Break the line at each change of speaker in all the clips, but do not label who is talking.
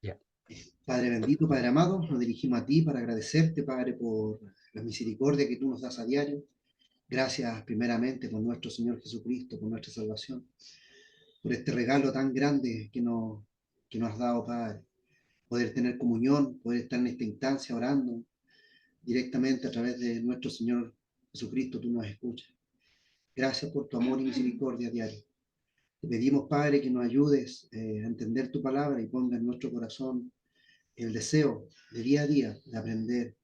Ya.
Padre bendito, Padre amado, nos dirigimos a ti para agradecerte, Padre, por la misericordia que tú nos das a diario. Gracias primeramente por nuestro Señor Jesucristo, por nuestra salvación, por este regalo tan grande que nos has dado, Padre. Poder tener comunión, poder estar en esta instancia orando directamente a través de nuestro Señor Jesucristo, tú nos escuchas. Gracias por tu amor y misericordia diario. Te pedimos, Padre, que nos ayudes a entender tu palabra y ponga en nuestro corazón el deseo de día a día de aprender,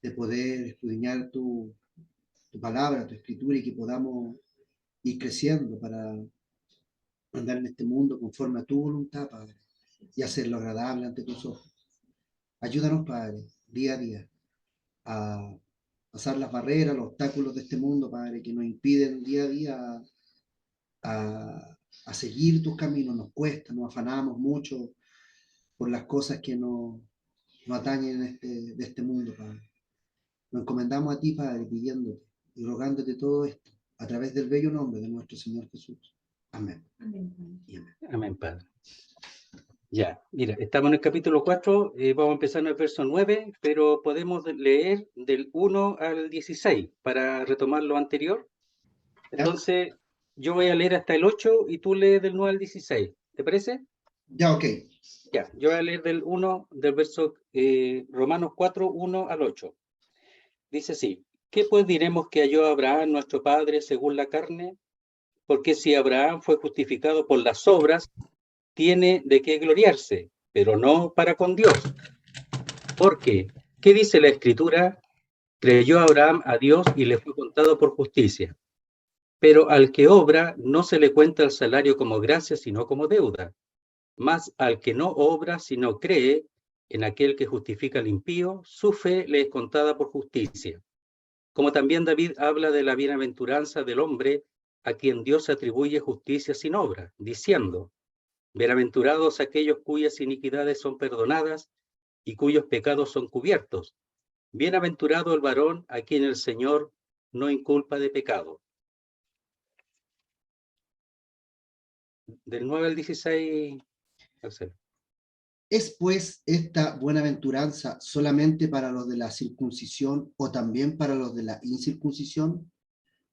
de poder escudriñar tu palabra, tu escritura y que podamos ir creciendo para andar en este mundo conforme a tu voluntad, Padre, y hacerlo agradable ante tus ojos. Ayúdanos, Padre, día a día a pasar las barreras, los obstáculos de este mundo, Padre, que nos impiden día a día a seguir tus caminos. Nos cuesta, nos afanamos mucho por las cosas que nos atañen de este mundo, Padre. Nos encomendamos a ti, Padre, pidiéndote y rogándote todo esto a través del bello nombre de nuestro Señor Jesús. Amén.
Amén.
Y amén.
Amén, Padre. Ya, mira, estamos en el capítulo 4, vamos a empezar en el verso 9, pero podemos leer del 1 al 16 para retomar lo anterior. Entonces, yo voy a leer hasta el 8 y tú lees del 9 al 16. ¿Te parece?
Ya, ok.
Ya, yo voy a leer del verso Romanos 4, 1 al 8. Dice así: ¿Qué pues diremos que halló Abraham nuestro padre según la carne? Porque si Abraham fue justificado por las obras, tiene de qué gloriarse, pero no para con Dios. Porque, ¿qué dice la Escritura? Creyó Abraham a Dios y le fue contado por justicia. Pero al que obra no se le cuenta el salario como gracia, sino como deuda. Mas al que no obra, sino cree en aquel que justifica al impío, su fe le es contada por justicia. Como también David habla de la bienaventuranza del hombre a quien Dios atribuye justicia sin obra, diciendo: bienaventurados aquellos cuyas iniquidades son perdonadas y cuyos pecados son cubiertos. Bienaventurado el varón a quien el Señor no inculpa de pecado. Del 9 al 16, Marcelo.
¿Es pues esta buenaventuranza solamente para los de la circuncisión o también para los de la incircuncisión?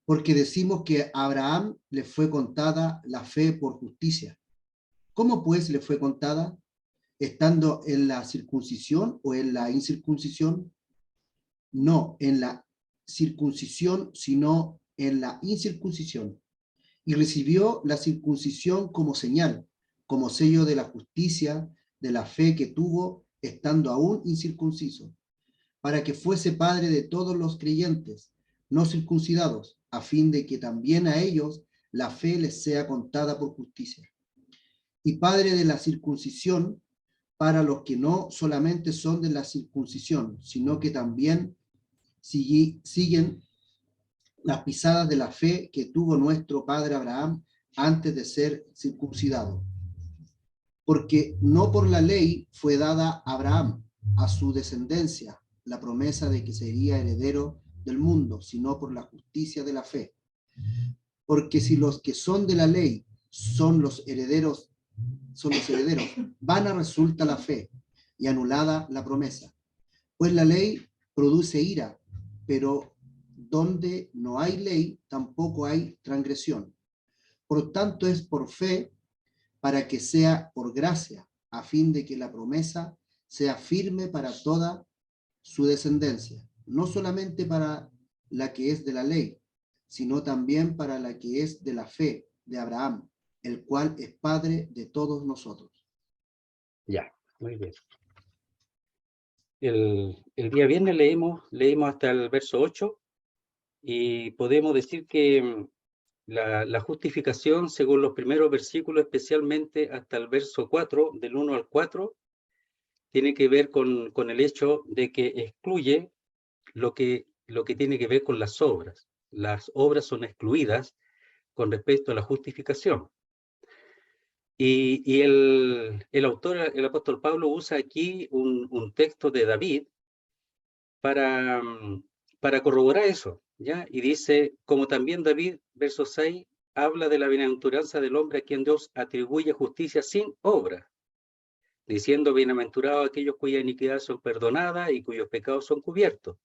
Porque decimos que a Abraham le fue contada la fe por justicia. ¿Cómo pues le fue contada? ¿Estando en la circuncisión o en la incircuncisión? No en la circuncisión, sino en la incircuncisión. Y recibió la circuncisión como señal, como sello de la justicia, de la fe que tuvo estando aún incircunciso, para que fuese padre de todos los creyentes, no circuncidados, a fin de que también a ellos la fe les sea contada por justicia. Y padre de la circuncisión para los que no solamente son de la circuncisión, sino que también siguen las pisadas de la fe que tuvo nuestro padre Abraham antes de ser circuncidado. Porque no por la ley fue dada a Abraham, a su descendencia, la promesa de que sería heredero del mundo, sino por la justicia de la fe. Porque si los que son de la ley son los herederos, vana resulta la fe y anulada la promesa. Pues la ley produce ira, pero donde no hay ley, tampoco hay transgresión. Por tanto, es por fe, para que sea por gracia, a fin de que la promesa sea firme para toda su descendencia, no solamente para la que es de la ley, sino también para la que es de la fe de Abraham, el cual es padre de todos nosotros.
Ya, muy bien. El día viernes leímos hasta el verso 8 y podemos decir que la justificación, según los primeros versículos, especialmente hasta el verso 4, del 1 al 4, tiene que ver con el hecho de que excluye lo que tiene que ver con las obras. Las obras son excluidas con respecto a la justificación. Y el autor, el apóstol Pablo, usa aquí un texto de David para corroborar eso, ¿ya? Y dice, como también David, verso 6, habla de la bienaventuranza del hombre a quien Dios atribuye justicia sin obra. diciendo, bienaventurados aquellos cuyas iniquidades son perdonadas y cuyos pecados son cubiertos.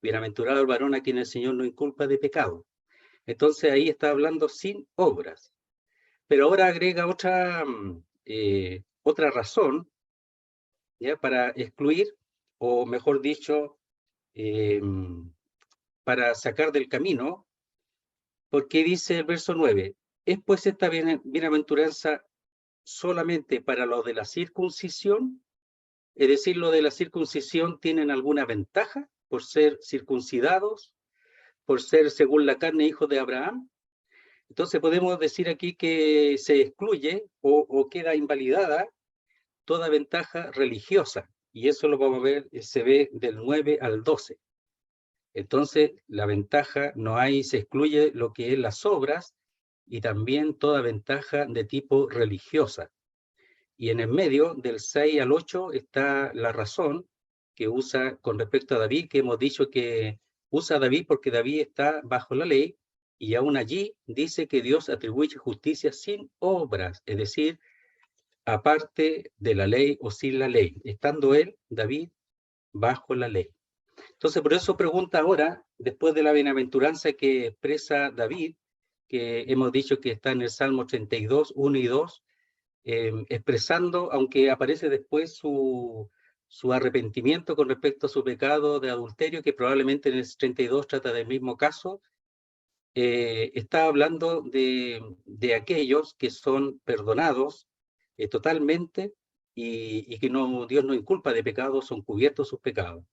Bienaventurado el varón a quien el Señor no inculpa de pecado. Entonces ahí está hablando sin obras. Pero ahora agrega otra razón, ¿ya? Para excluir, o mejor dicho, eh, para sacar del camino, porque dice el verso 9, ¿es pues esta bienaventuranza solamente para los de la circuncisión? Es decir, los de la circuncisión tienen alguna ventaja por ser circuncidados, por ser según la carne hijos de Abraham. Entonces podemos decir aquí que se excluye o queda invalidada toda ventaja religiosa. Y eso lo vamos a ver, se ve del 9 al 12. Entonces, la ventaja no hay, se excluye lo que es las obras y también toda ventaja de tipo religiosa. Y en el medio, del 6 al 8, está la razón que usa con respecto a David, que hemos dicho que usa a David porque David está bajo la ley, y aún allí dice que Dios atribuye justicia sin obras, es decir, aparte de la ley o sin la ley, estando él, David, bajo la ley. Entonces, por eso pregunta ahora, después de la bienaventuranza que expresa David, que hemos dicho que está en el Salmo 32, 1 y 2, expresando, aunque aparece después su arrepentimiento con respecto a su pecado de adulterio, que probablemente en el 32 trata del mismo caso, está hablando de aquellos que son perdonados totalmente y que no, Dios no inculpa de pecado, son cubiertos sus pecados.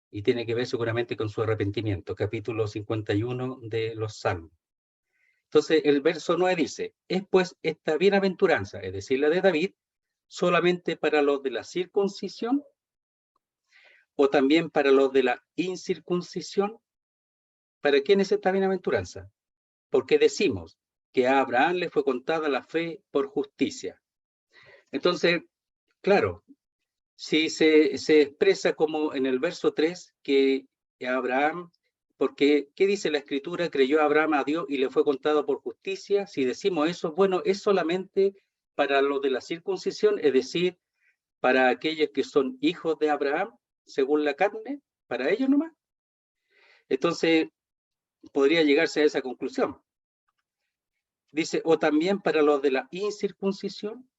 Y tiene que ver seguramente con su arrepentimiento, capítulo 51 de los Salmos. Entonces, el verso 9 dice, es pues esta bienaventuranza, es decir, la de David, solamente para los de la circuncisión o también para los de la incircuncisión. ¿Para quién es esta bienaventuranza? Porque decimos que a Abraham le fue contada la fe por justicia. Entonces, claro, si se expresa como en el verso 3 que Abraham, porque ¿qué dice la Escritura? Creyó Abraham a Dios y le fue contado por justicia. Si decimos eso, bueno, es solamente para los de la circuncisión, es decir, para aquellos que son hijos de Abraham, según la carne, para ellos nomás. Entonces, podría llegarse a esa conclusión. Dice, o también para los de la incircuncisión.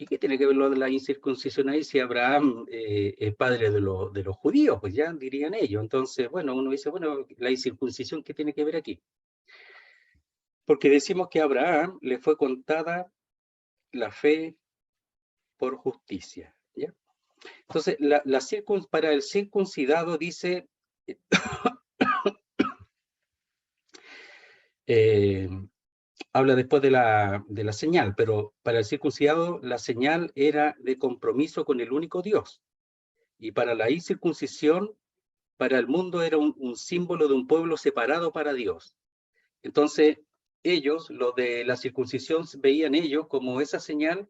¿Y qué tiene que ver lo de la incircuncisión ahí si Abraham es padre de los judíos? Pues ya dirían ellos. Entonces, bueno, uno dice, bueno, la incircuncisión, ¿qué tiene que ver aquí? Porque decimos que a Abraham le fue contada la fe por justicia. ¿Ya? Entonces, para el circuncidado dice, eh, habla después de la señal, pero para el circuncidado la señal era de compromiso con el único Dios. Y para la incircuncisión, para el mundo era un símbolo de un pueblo separado para Dios. Entonces, ellos, los de la circuncisión, veían ellos como esa señal,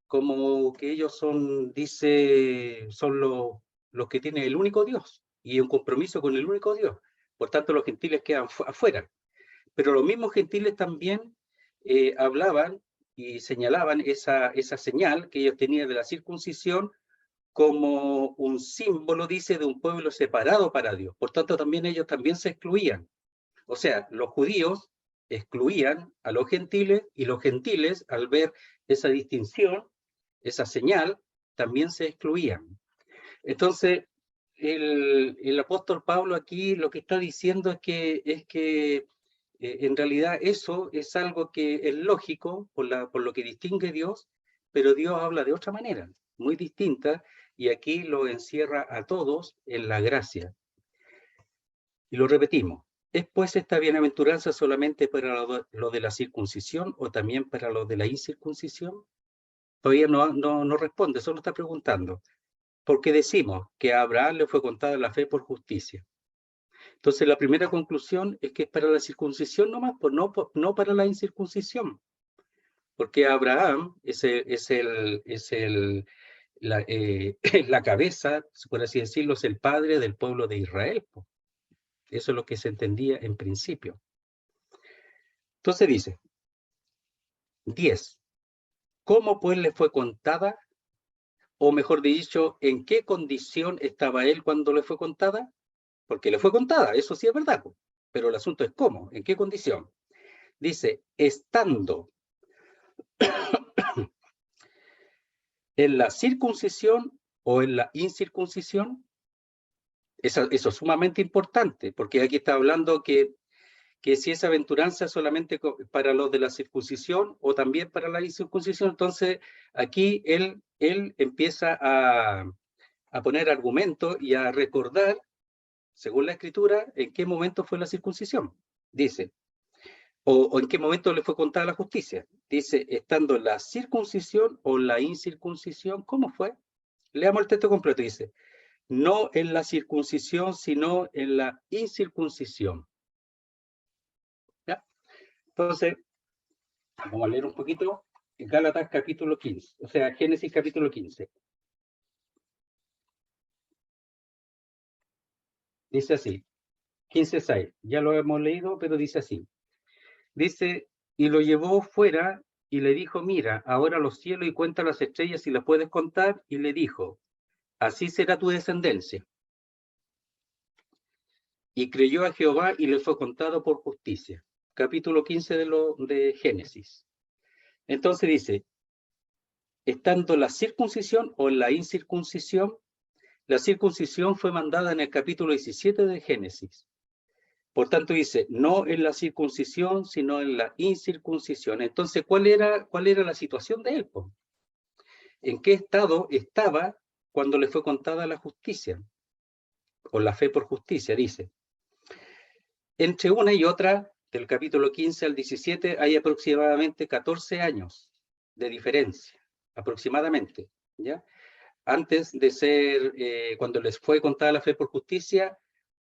como que ellos son, dice, son los que tienen el único Dios y un compromiso con el único Dios. Por tanto, los gentiles quedan afuera. Pero los mismos gentiles también hablaban y señalaban esa señal que ellos tenían de la circuncisión como un símbolo, dice, de un pueblo separado para Dios. Por tanto, también ellos también se excluían. O sea, los judíos excluían a los gentiles y los gentiles, al ver esa distinción, esa señal, también se excluían. Entonces, el apóstol Pablo aquí lo que está diciendo es que en realidad eso es algo que es lógico por lo que distingue Dios, pero Dios habla de otra manera, muy distinta, y aquí lo encierra a todos en la gracia. Y lo repetimos, ¿es pues esta bienaventuranza solamente para lo de la circuncisión o también para lo de la incircuncisión? Todavía no responde, solo está preguntando. Porque decimos que a Abraham le fue contada la fe por justicia. Entonces la primera conclusión es que es para la circuncisión nomás, pues no para la incircuncisión. Porque Abraham la cabeza, por así decirlo, es el padre del pueblo de Israel. Pues. Eso es lo que se entendía en principio. Entonces dice, 10. ¿Cómo pues le fue contada? o mejor dicho, ¿en qué condición estaba él cuando le fue contada? Porque le fue contada, eso sí es verdad, pero el asunto es cómo, en qué condición. Dice, estando en la circuncisión o en la incircuncisión. Eso es sumamente importante, porque aquí está hablando que si esa aventuranza es solamente para los de la circuncisión o también para la incircuncisión, entonces aquí él empieza a poner argumentos y a recordar, según la escritura, en qué momento fue la circuncisión. Dice, o en qué momento le fue contada la justicia. Dice, estando la circuncisión o la incircuncisión, ¿cómo fue? Leamos el texto completo, dice, no en la circuncisión, sino en la incircuncisión. ¿Ya? Entonces, vamos a leer un poquito Gálatas capítulo 15, o sea, Génesis capítulo 15. Dice así, 15:6, ya lo hemos leído, pero dice así. Dice, y lo llevó fuera y le dijo, mira, ahora los cielos y cuenta las estrellas si las puedes contar, y le dijo, así será tu descendencia. Y creyó a Jehová y le fue contado por justicia. Capítulo 15 de Génesis. Entonces dice, estando la circuncisión o la incircuncisión, la circuncisión fue mandada en el capítulo 17 de Génesis. Por tanto dice, no en la circuncisión, sino en la incircuncisión. Entonces, ¿cuál era la situación de él? ¿En qué estado estaba cuando le fue contada la justicia? O la fe por justicia, dice. Entre una y otra, del capítulo 15 al 17, hay aproximadamente 14 años de diferencia, aproximadamente, ¿ya? Antes de ser, cuando les fue contada la fe por justicia,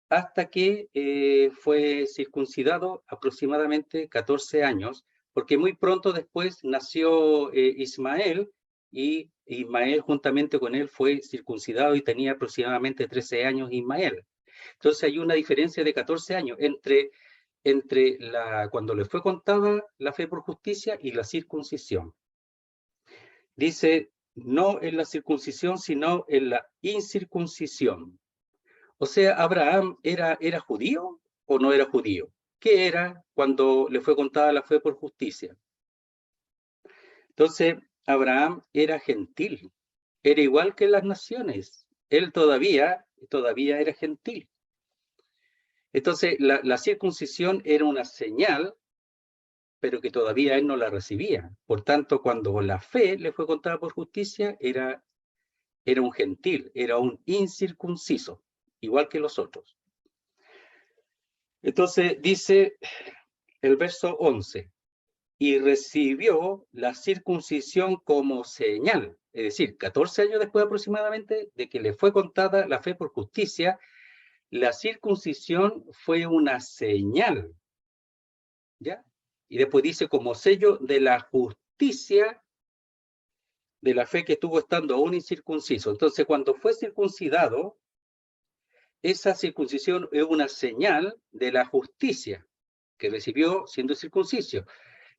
hasta que fue circuncidado, aproximadamente 14 años, porque muy pronto después nació Ismael, y Ismael juntamente con él fue circuncidado y tenía aproximadamente 13 años Ismael. Entonces hay una diferencia de 14 años entre cuando le fue contada la fe por justicia y la circuncisión. Dice, no en la circuncisión, sino en la incircuncisión. O sea, ¿Abraham era judío o no era judío? ¿Qué era cuando le fue contada la fe por justicia? Entonces, Abraham era gentil, era igual que las naciones. Él todavía era gentil. Entonces, la circuncisión era una señal, pero que todavía él no la recibía. Por tanto, cuando la fe le fue contada por justicia, era un gentil, era un incircunciso, igual que los otros. Entonces dice el verso 11, y recibió la circuncisión como señal, es decir, 14 años después aproximadamente de que le fue contada la fe por justicia, la circuncisión fue una señal, ¿ya? Y después dice, como sello de la justicia de la fe que tuvo estando aún incircunciso. Entonces, cuando fue circuncidado, esa circuncisión es una señal de la justicia que recibió siendo circunciso.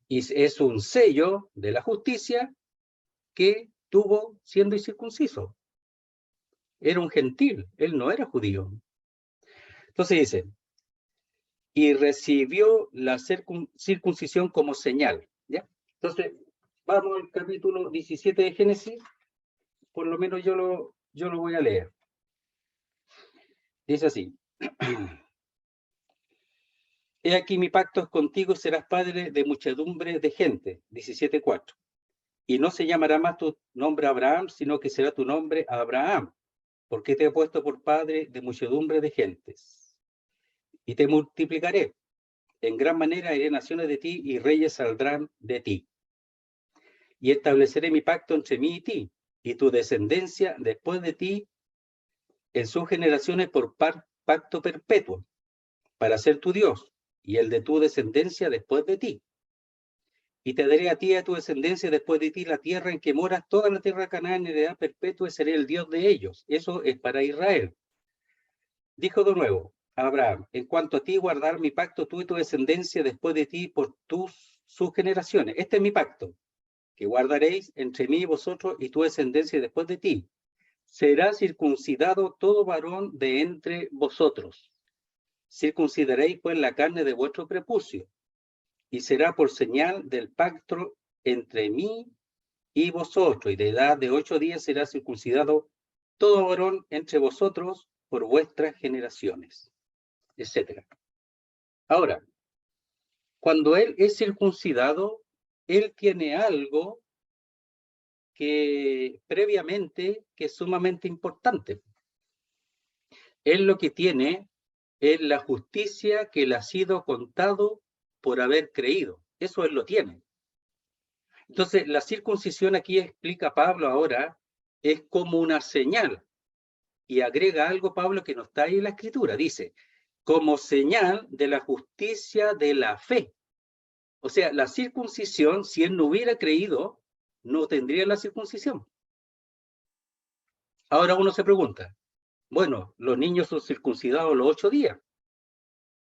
Y es un sello de la justicia que tuvo siendo incircunciso. Era un gentil, él no era judío. Entonces dice, y recibió la circuncisión como señal, ¿ya? Entonces, vamos al capítulo 17 de Génesis, por lo menos yo lo voy a leer. Dice así, he aquí mi pacto es contigo y serás padre de muchedumbre de gente, 17:4. Y no se llamará más tu nombre Abraham, sino que será tu nombre Abraham, porque te he puesto por padre de muchedumbre de gentes. Y te multiplicaré. En gran manera haré naciones de ti y reyes saldrán de ti. Y estableceré mi pacto entre mí y ti, y tu descendencia después de ti en sus generaciones por pacto perpetuo, para ser tu Dios, y el de tu descendencia después de ti. Y te daré a ti y a tu descendencia después de ti la tierra en que moras, toda la tierra de Canaán, en heredad perpetua, y seré el Dios de ellos. Eso es para Israel. Dijo de nuevo a Abraham, en cuanto a ti, guardar mi pacto, tú y tu descendencia después de ti por sus generaciones. Este es mi pacto, que guardaréis entre mí y vosotros y tu descendencia después de ti, será circuncidado todo varón de entre vosotros. Circuncidaréis pues la carne de vuestro prepucio, y será por señal del pacto entre mí y vosotros, y de edad de 8 días será circuncidado todo varón entre vosotros por vuestras generaciones, etc. Ahora, cuando él es circuncidado, él tiene algo que previamente que es sumamente importante. Él lo que tiene es la justicia que le ha sido contado por haber creído. Eso él lo tiene. Entonces, la circuncisión aquí explica Pablo ahora, es como una señal. Y agrega algo Pablo que no está ahí en la escritura. Dice, como señal de la justicia de la fe. O sea, la circuncisión, si él no hubiera creído, no tendría la circuncisión. Ahora uno se pregunta, bueno, los niños son circuncidados los 8 días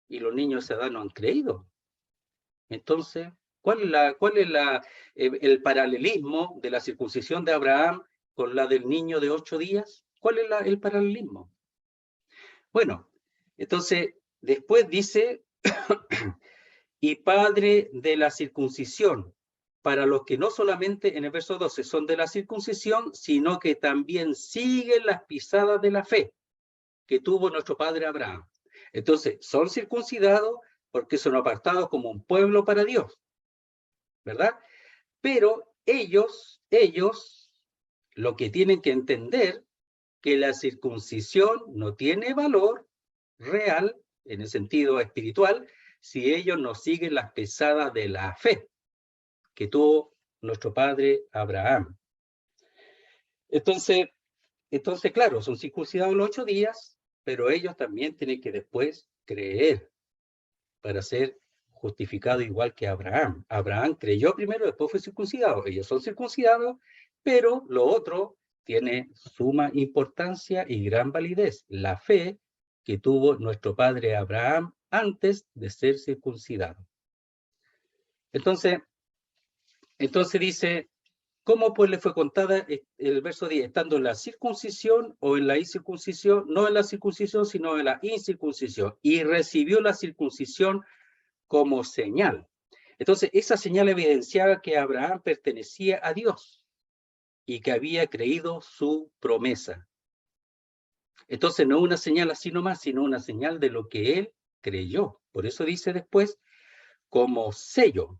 y los niños de esa edad no han creído. Entonces, ¿cuál es el paralelismo de la circuncisión de Abraham con la del niño de 8 días? ¿Cuál es el paralelismo? Bueno, entonces, después dice, y padre de la circuncisión, para los que no solamente en el verso 12 son de la circuncisión, sino que también siguen las pisadas de la fe que tuvo nuestro padre Abraham. Entonces, son circuncidados porque son apartados como un pueblo para Dios, ¿verdad? Pero ellos, lo que tienen que entender, que la circuncisión no tiene valor real, en el sentido espiritual, si ellos no siguen las pesadas de la fe que tuvo nuestro padre Abraham. Entonces, claro, son circuncidados los 8 días, pero ellos también tienen que después creer para ser justificado igual que Abraham. Abraham creyó primero, después fue circuncidado. Ellos son circuncidados, pero lo otro tiene suma importancia y gran validez. La fe que tuvo nuestro padre Abraham antes de ser circuncidado. Entonces dice, ¿cómo pues le fue contada el verso 10? ¿Estando en la circuncisión o en la incircuncisión? No en la circuncisión, sino en la incircuncisión. Y recibió la circuncisión como señal. Entonces, esa señal evidenciaba que Abraham pertenecía a Dios y que había creído su promesa. Entonces, no una señal así nomás, sino una señal de lo que él creyó. Por eso dice después, como sello.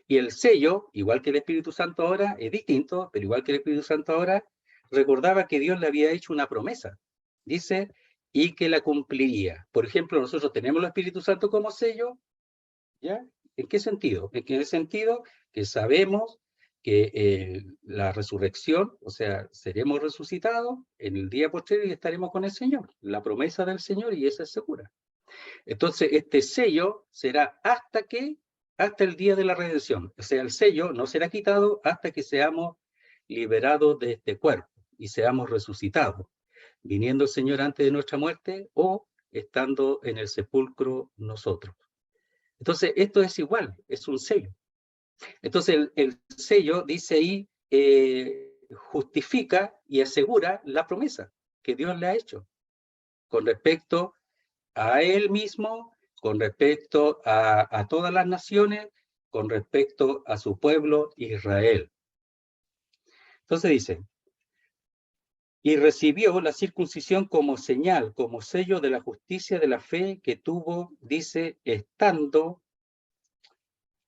Y el sello, igual que el Espíritu Santo ahora, es distinto, pero igual que el Espíritu Santo ahora, recordaba que Dios le había hecho una promesa. Dice, y que la cumpliría. Por ejemplo, nosotros tenemos el Espíritu Santo como sello, ¿ya? ¿En qué sentido? En qué sentido que sabemos que la resurrección, o sea, seremos resucitados en el día posterior y estaremos con el Señor. La promesa del Señor, y esa es segura. Entonces, este sello será hasta el día de la redención. O sea, el sello no será quitado hasta que seamos liberados de este cuerpo y seamos resucitados, viniendo el Señor antes de nuestra muerte o estando en el sepulcro nosotros. Entonces, esto es igual, es un sello. Entonces, el sello dice ahí, justifica y asegura la promesa que Dios le ha hecho con respecto a él mismo, con respecto a todas las naciones, con respecto a su pueblo Israel. Entonces dice, y recibió la circuncisión como señal, como sello de la justicia de la fe que tuvo, dice, estando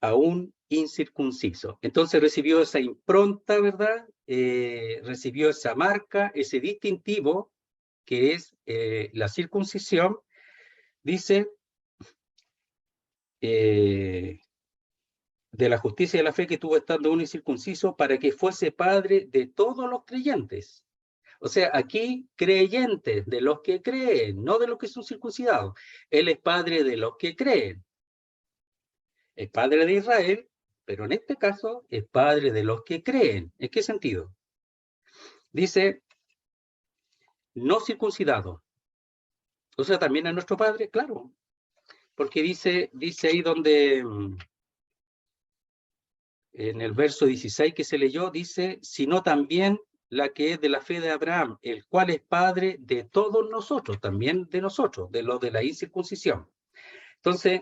aún incircunciso. Entonces recibió esa impronta, ¿verdad? Recibió esa marca, ese distintivo que es la circuncisión. Dice, de la justicia de la fe que tuvo estando aún incircunciso para que fuese padre de todos los creyentes. O sea, aquí creyentes, de los que creen, no de los que son circuncidados. Él es padre de los que creen. Es padre de Israel, pero en este caso es padre de los que creen. ¿En qué sentido? Dice, no circuncidado. O sea, también a nuestro padre, claro. Porque dice ahí donde, en el verso 16 que se leyó, dice, sino también la que es de la fe de Abraham, el cual es padre de todos nosotros, también de nosotros, de los de la incircuncisión. Entonces,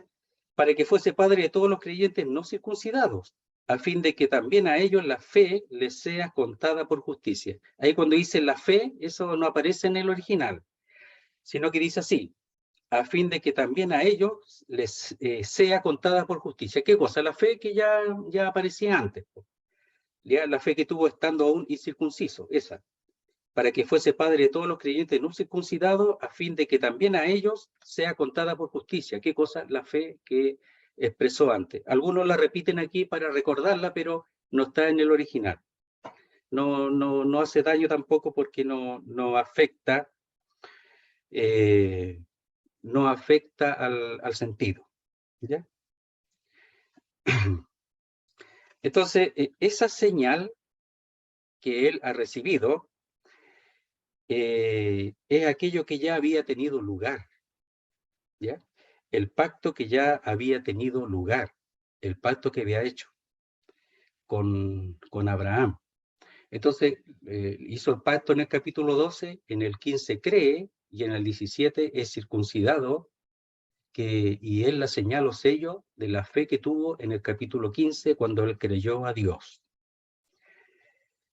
para que fuese padre de todos los creyentes no circuncidados, a fin de que también a ellos la fe les sea contada por justicia. Ahí cuando dice la fe, eso no aparece en el original, sino que dice así, a fin de que también a ellos les sea contada por justicia. ¿Qué cosa? La fe que ya aparecía antes, ¿ya? La fe que tuvo estando aún incircunciso, esa, para que fuese padre de todos los creyentes no circuncidados, a fin de que también a ellos sea contada por justicia. ¿Qué cosa? La fe que expresó antes. Algunos la repiten aquí para recordarla, pero no está en el original. No hace daño tampoco porque no afecta al sentido. ¿Ya? Entonces, esa señal que él ha recibido es aquello que ya había tenido lugar, ¿ya? El pacto que ya había tenido lugar, el pacto que había hecho con Abraham. Entonces, hizo el pacto en el capítulo 12, en el 15 cree, y en el 17 es circuncidado, y es la señal o sello de la fe que tuvo en el capítulo 15 cuando él creyó a Dios.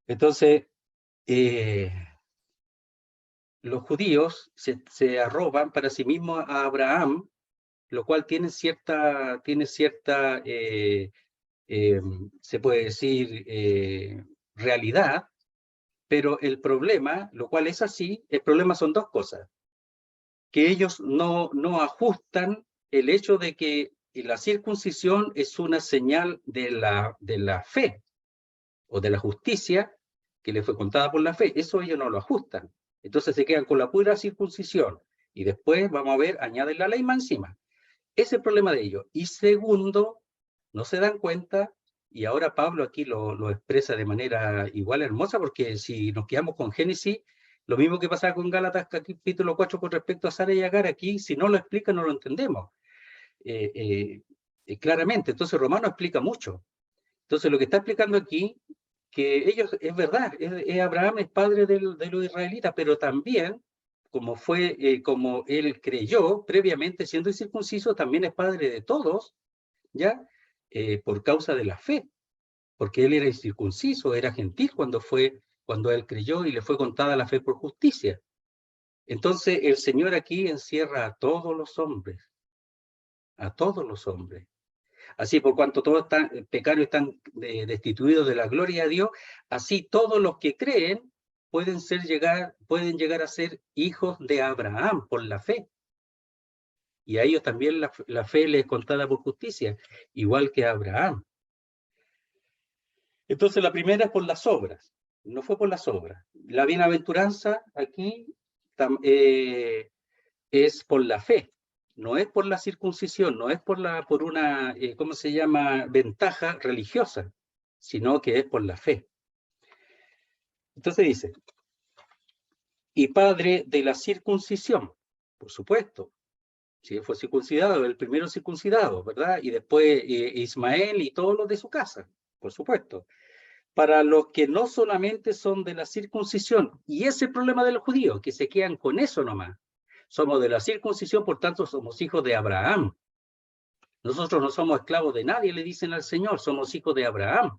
Entonces, los judíos se arroban para sí mismos a Abraham, lo cual tiene cierta se puede decir, realidad, pero el problema, lo cual es así, el problema son dos cosas, que ellos no ajustan el hecho de que la circuncisión es una señal de la fe o de la justicia que le fue contada por la fe, eso ellos no lo ajustan. Entonces se quedan con la pura circuncisión y después, vamos a ver, añaden la ley más encima. Ese es el problema de ellos. Y segundo, no se dan cuenta, y ahora Pablo aquí lo expresa de manera igual hermosa, porque si nos quedamos con Génesis, lo mismo que pasaba con Gálatas capítulo 4 con respecto a Sara y Agar, aquí si no lo explica no lo entendemos claramente. Entonces Romano explica mucho. Entonces lo que está explicando aquí, que ellos, es verdad, Abraham es padre de los israelitas, pero también, como él creyó previamente siendo incircunciso, también es padre de todos, ¿ya? Por causa de la fe, porque él era incircunciso, era gentil cuando él creyó y le fue contada la fe por justicia. Entonces el Señor aquí encierra a todos los hombres, a todos los hombres. Así, por cuanto todos pecadores están destituidos de la gloria de Dios, así todos los que creen pueden llegar a ser hijos de Abraham por la fe. Y a ellos también la fe les es contada por justicia, igual que a Abraham. Entonces la primera es por las obras, no fue por las obras. La bienaventuranza aquí es por la fe. No es por la circuncisión, no es por una, ¿cómo se llama?, ventaja religiosa, sino que es por la fe. Entonces dice, y padre de la circuncisión, por supuesto, si fue circuncidado, el primero circuncidado, ¿verdad? Y después Ismael y todos los de su casa, por supuesto. Para los que no solamente son de la circuncisión, y ese es el problema de los judíos, que se quedan con eso nomás. Somos de la circuncisión, por tanto somos hijos de Abraham. Nosotros no somos esclavos de nadie, le dicen al Señor, somos hijos de Abraham.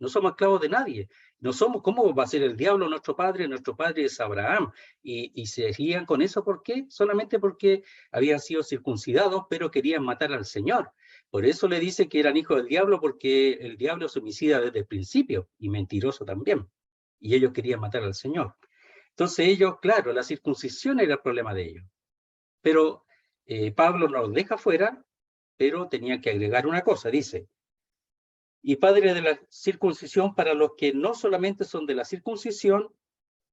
No somos esclavos de nadie. No somos, ¿cómo va a ser el diablo nuestro padre? Nuestro padre es Abraham. Y se guían con eso, ¿por qué? Solamente porque habían sido circuncidados, pero querían matar al Señor. Por eso le dice que eran hijos del diablo, porque el diablo es homicida desde el principio, y mentiroso también. Y ellos querían matar al Señor. Entonces ellos, claro, la circuncisión era el problema de ellos. Pero Pablo nos deja fuera, pero tenía que agregar una cosa, dice, y padre de la circuncisión para los que no solamente son de la circuncisión,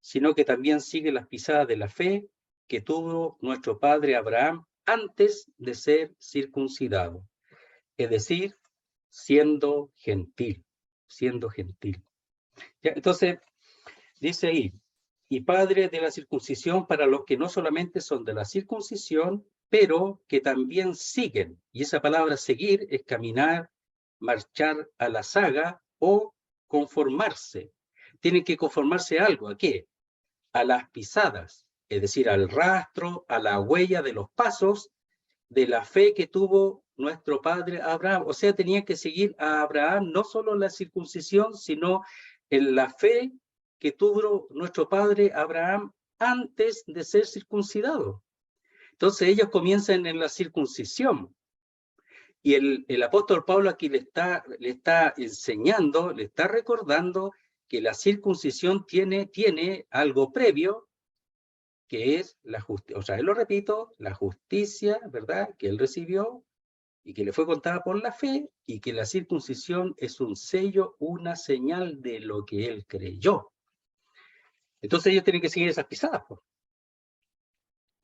sino que también siguen las pisadas de la fe que tuvo nuestro padre Abraham antes de ser circuncidado. Es decir, siendo gentil, siendo gentil. ¿Ya? Entonces, dice ahí, y padre de la circuncisión para los que no solamente son de la circuncisión, pero que también siguen. Y esa palabra seguir es caminar, marchar a la saga o conformarse. tienen que conformarse a algo. ¿A qué? A las pisadas, es decir, al rastro, a la huella de los pasos de la fe que tuvo nuestro padre Abraham. O sea, tenía que seguir a Abraham no solo en la circuncisión, sino en la fe que tuvo nuestro padre Abraham antes de ser circuncidado. Entonces ellos comienzan en la circuncisión. Y el apóstol Pablo aquí le está enseñando, le está recordando que la circuncisión tiene algo previo, que es la justicia. O sea, él lo repito, la justicia, ¿verdad?, que él recibió y que le fue contada por la fe, y que la circuncisión es un sello, una señal de lo que él creyó. Entonces ellos tienen que seguir esas pisadas, pues.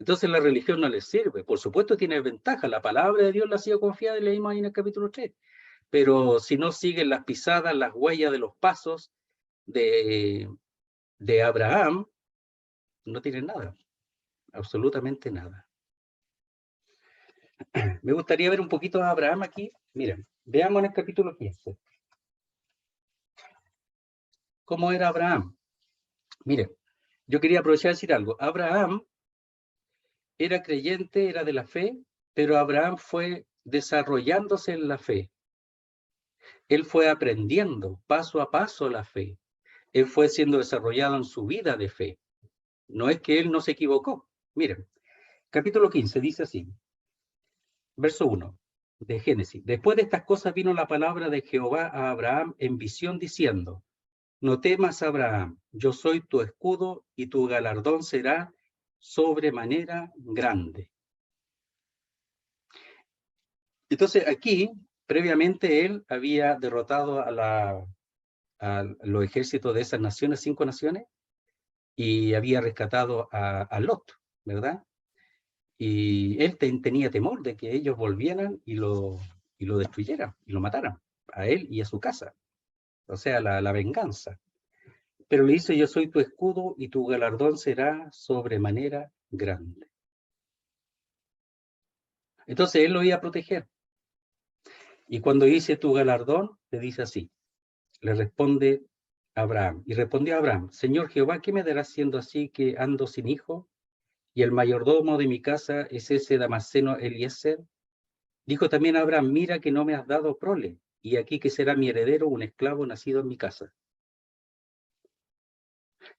Entonces la religión no les sirve. Por supuesto tiene ventaja, la palabra de Dios la ha sido confiada y leímos ahí en el capítulo 3. Pero si no siguen las pisadas, las huellas de los pasos de Abraham, no tienen nada, absolutamente nada. Me gustaría ver un poquito a Abraham aquí. Miren, veamos en el capítulo 15. ¿Cómo era Abraham? Miren, yo quería aprovechar y decir algo. Abraham era creyente, era de la fe, pero Abraham fue desarrollándose en la fe. Él fue aprendiendo paso a paso la fe. Él fue siendo desarrollado en su vida de fe. No es que él no se equivocó. Miren, capítulo 15 dice así, verso 1 de Génesis. Después de estas cosas vino la palabra de Jehová a Abraham en visión diciendo, no temas, Abraham, yo soy tu escudo y tu galardón será sobremanera grande. Entonces aquí, previamente él había derrotado a los ejércitos de esas naciones, 5 naciones, y había rescatado a Lot, ¿verdad? Y él tenía temor de que ellos volvieran y lo destruyeran, y lo mataran, a él y a su casa. O sea, la venganza. Pero le dice, yo soy tu escudo y tu galardón será sobremanera grande. Entonces él lo iba a proteger. Y cuando dice tu galardón, le dice así, le responde Abraham. Y respondió Abraham, Señor Jehová, ¿qué me darás siendo así que ando sin hijo? Y el mayordomo de mi casa es ese Damaseno Eliezer. Dijo también Abraham, mira que no me has dado prole, y aquí que será mi heredero un esclavo nacido en mi casa.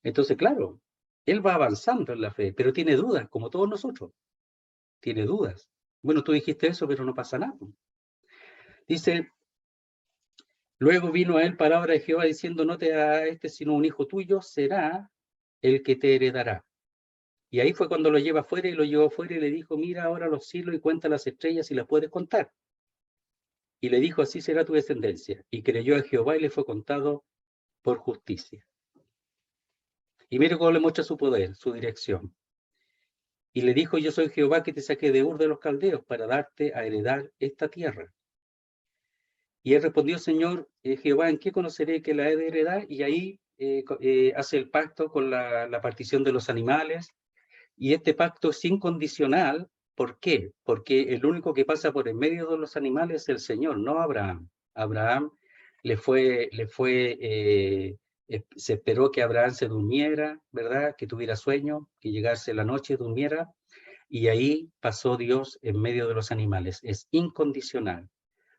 Entonces, claro, él va avanzando en la fe, pero tiene dudas, como todos nosotros. Tiene dudas. Bueno, tú dijiste eso, pero no pasa nada. Dice, luego vino a él palabra de Jehová diciendo, no te dará este sino un hijo tuyo, será el que te heredará. Y ahí fue cuando lo lleva afuera y lo llevó afuera y le dijo, mira ahora los cielos y cuenta las estrellas y las puedes contar. Y le dijo, así será tu descendencia. Y creyó a Jehová y le fue contado por justicia. Y mire cómo le muestra su poder, su dirección. Y le dijo, yo soy Jehová que te saqué de Ur de los Caldeos para darte a heredar esta tierra. Y él respondió, Señor Jehová, ¿en qué conoceré que la he de heredar? Y ahí hace el pacto con la partición de los animales. Y este pacto es incondicional. ¿Por qué? Porque el único que pasa por en medio de los animales es el Señor, no Abraham. Abraham se esperó que Abraham se durmiera, ¿verdad? Que tuviera sueño, que llegase la noche, durmiera. Y ahí pasó Dios en medio de los animales. Es incondicional.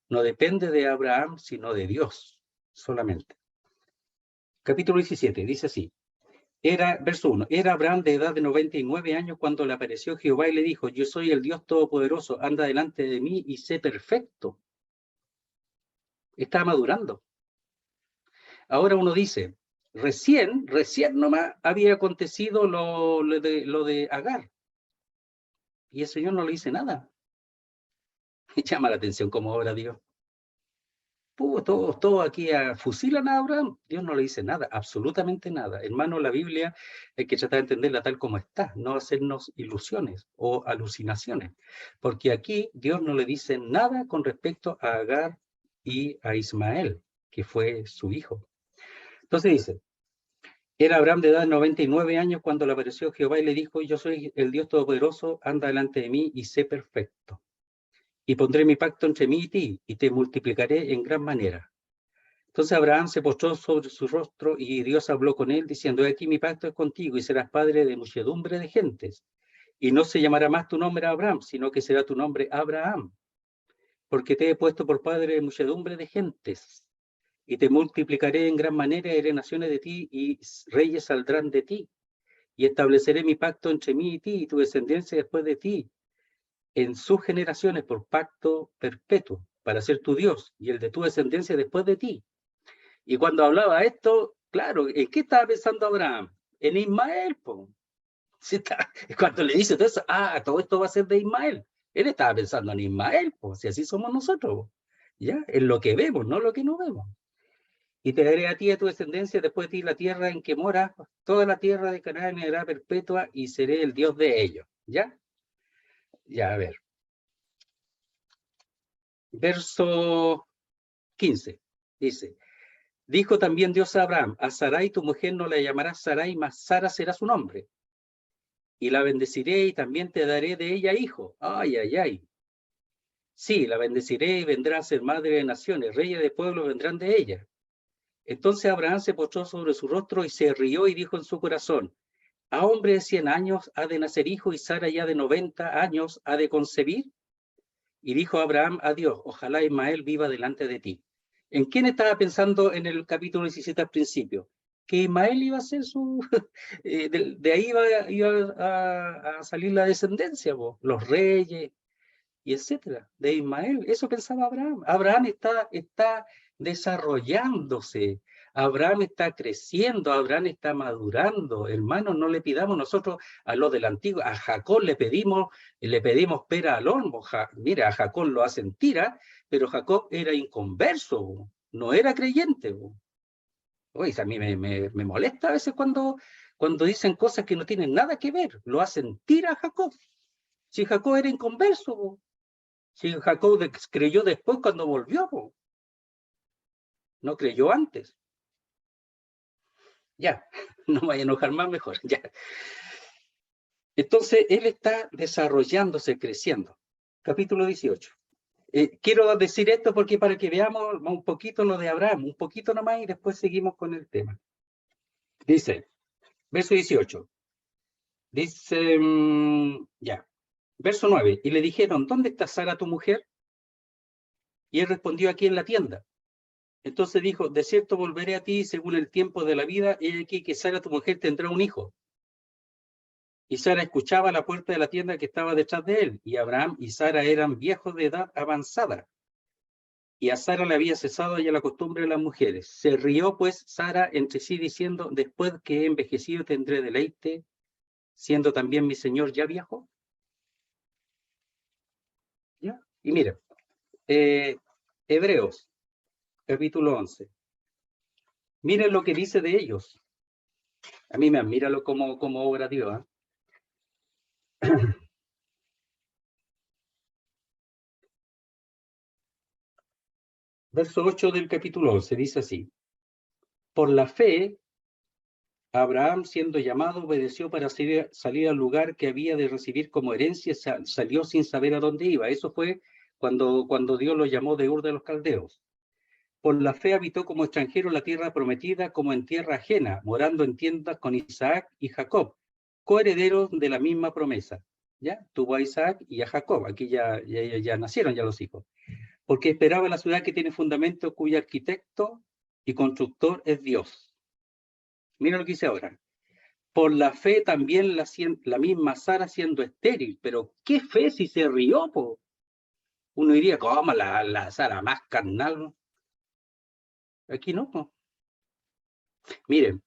No depende de Abraham, sino de Dios solamente. Capítulo 17, dice así. Verso 1, era Abraham de edad de 99 años cuando le apareció Jehová y le dijo, yo soy el Dios Todopoderoso, anda delante de mí y sé perfecto. Está madurando. Ahora uno dice, recién nomás había acontecido lo de Agar. Y el Señor no le dice nada. Llama la atención cómo obra Dios. Todos aquí fusilan a Abraham. Dios no le dice nada, absolutamente nada. Hermano, la Biblia hay que tratar de entenderla tal como está, no hacernos ilusiones o alucinaciones. Porque aquí Dios no le dice nada con respecto a Agar y a Ismael, que fue su hijo. Entonces dice, era Abraham de edad de 99 años cuando le apareció Jehová y le dijo, yo soy el Dios Todopoderoso, anda delante de mí y sé perfecto. Y pondré mi pacto entre mí y ti, y te multiplicaré en gran manera. Entonces Abraham se postró sobre su rostro y Dios habló con él diciendo: aquí mi pacto es contigo y serás padre de muchedumbre de gentes. Y no se llamará más tu nombre Abraham, sino que será tu nombre Abraham, porque te he puesto por padre de muchedumbre de gentes. Y te multiplicaré en gran manera, y haré naciones de ti, y reyes saldrán de ti. Y estableceré mi pacto entre mí y ti, y tu descendencia después de ti, en sus generaciones, por pacto perpetuo, para ser tu Dios, y el de tu descendencia después de ti. Y cuando hablaba esto, claro, ¿en qué estaba pensando Abraham? En Ismael, po. Cuando le dice todo eso, todo esto va a ser de Ismael. Él estaba pensando en Ismael, pues, si así somos nosotros, ¿ya? En lo que vemos, no lo que no vemos. Y te daré a ti y a tu descendencia después de ti la tierra en que moras, toda la tierra de Canaán será perpetua y seré el Dios de ellos, ¿ya? Ya, a ver. Verso 15, dice: dijo también Dios a Abraham: a Sarai tu mujer no la llamarás Sarai, mas Sara será su nombre. Y la bendeciré y también te daré de ella hijo. Ay, ay, ay. Sí, la bendeciré y vendrá a ser madre de naciones, reyes de pueblos vendrán de ella. Entonces Abraham se postró sobre su rostro y se rió y dijo en su corazón: ¿a hombre de 100 años ha de nacer hijo y Sara ya de 90 años ha de concebir? Y dijo Abraham a Dios: ojalá Ismael viva delante de ti. ¿En quién estaba pensando en el capítulo 17 al principio? Que Ismael iba a ser su... de ahí iba a salir la descendencia, los reyes, y etcétera, de Ismael. Eso pensaba Abraham. Abraham está desarrollándose, Abraham está creciendo, Abraham está madurando. Hermanos, no le pidamos nosotros a los del antiguo, a Jacob le pedimos pera al olmo. Mira, a Jacob lo hacen tira, pero Jacob era inconverso, no era creyente. Oye, a mí me molesta a veces cuando dicen cosas que no tienen nada que ver, lo hacen tira a Jacob. Si Jacob era inconverso, si Jacob creyó después cuando volvió, no creyó antes. Ya, no me vaya a enojar más, mejor. Ya. Entonces, él está desarrollándose, creciendo. Capítulo 18. Quiero decir esto porque para que veamos un poquito lo de Abraham, un poquito nomás, y después seguimos con el tema. Dice, verso 18. Dice, ya, verso 9. Y le dijeron: ¿dónde está Sara tu mujer? Y él respondió: aquí en la tienda. Entonces dijo: de cierto volveré a ti según el tiempo de la vida, y aquí que Sara tu mujer tendrá un hijo. Y Sara escuchaba a la puerta de la tienda que estaba detrás de él, y Abraham y Sara eran viejos de edad avanzada. Y a Sara le había cesado ya la costumbre de las mujeres. Se rió pues Sara entre sí diciendo: después que he envejecido tendré deleite, siendo también mi señor ya viejo. ¿Ya? Y mira, Hebreos, capítulo 11. Miren lo que dice de ellos. A mí me admira como obra Dios, ¿eh? Verso 8 del capítulo 11 dice así: por la fe, Abraham, siendo llamado, obedeció para salir al lugar que había de recibir como herencia, salió sin saber a dónde iba. Eso fue cuando Dios lo llamó de Ur de los Caldeos. Por la fe habitó como extranjero en la tierra prometida, como en tierra ajena, morando en tiendas con Isaac y Jacob, coherederos de la misma promesa. ¿Ya? Tuvo a Isaac y a Jacob. Aquí ya nacieron ya los hijos. Porque esperaba la ciudad que tiene fundamento, cuyo arquitecto y constructor es Dios. Mira lo que dice ahora. Por la fe también la misma Sara siendo estéril. Pero ¿qué fe si se rió? Uno diría: ¿cómo la Sara más carnal? Aquí no. Miren,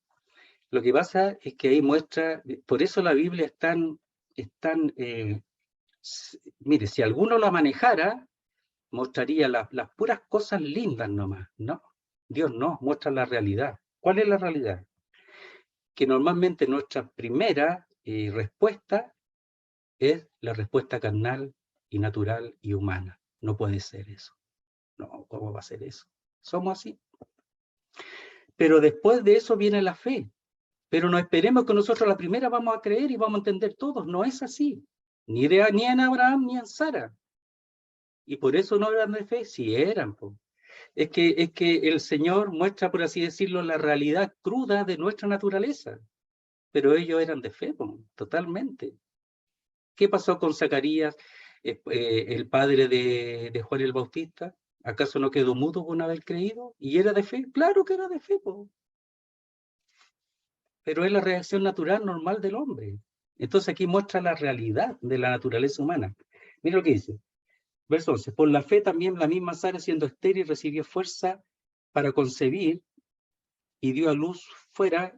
lo que pasa es que ahí muestra, por eso la Biblia es tan mire, si alguno la manejara, mostraría las puras cosas lindas nomás, ¿no? Dios no, muestra la realidad. ¿Cuál es la realidad? Que normalmente nuestra primera respuesta es la respuesta carnal y natural y humana. No puede ser eso. No, ¿cómo va a ser eso? Somos así. Pero después de eso viene la fe. Pero no esperemos que nosotros la primera vamos a creer y vamos a entender todos. No es así. Ni en Abraham ni en Sara. Y por eso no eran de fe, sí eran. Es que el Señor muestra, por así decirlo, la realidad cruda de nuestra naturaleza. Pero ellos eran de fe, totalmente. ¿Qué pasó con Zacarías, el padre de Juan el Bautista? ¿Acaso no quedó mudo por no haber creído? ¿Y era de fe? Claro que era de fe, pero es la reacción natural, normal del hombre. Entonces aquí muestra la realidad de la naturaleza humana. Mira lo que dice. Verso 11. Por la fe también la misma Sara, siendo estéril, recibió fuerza para concebir y dio a luz fuera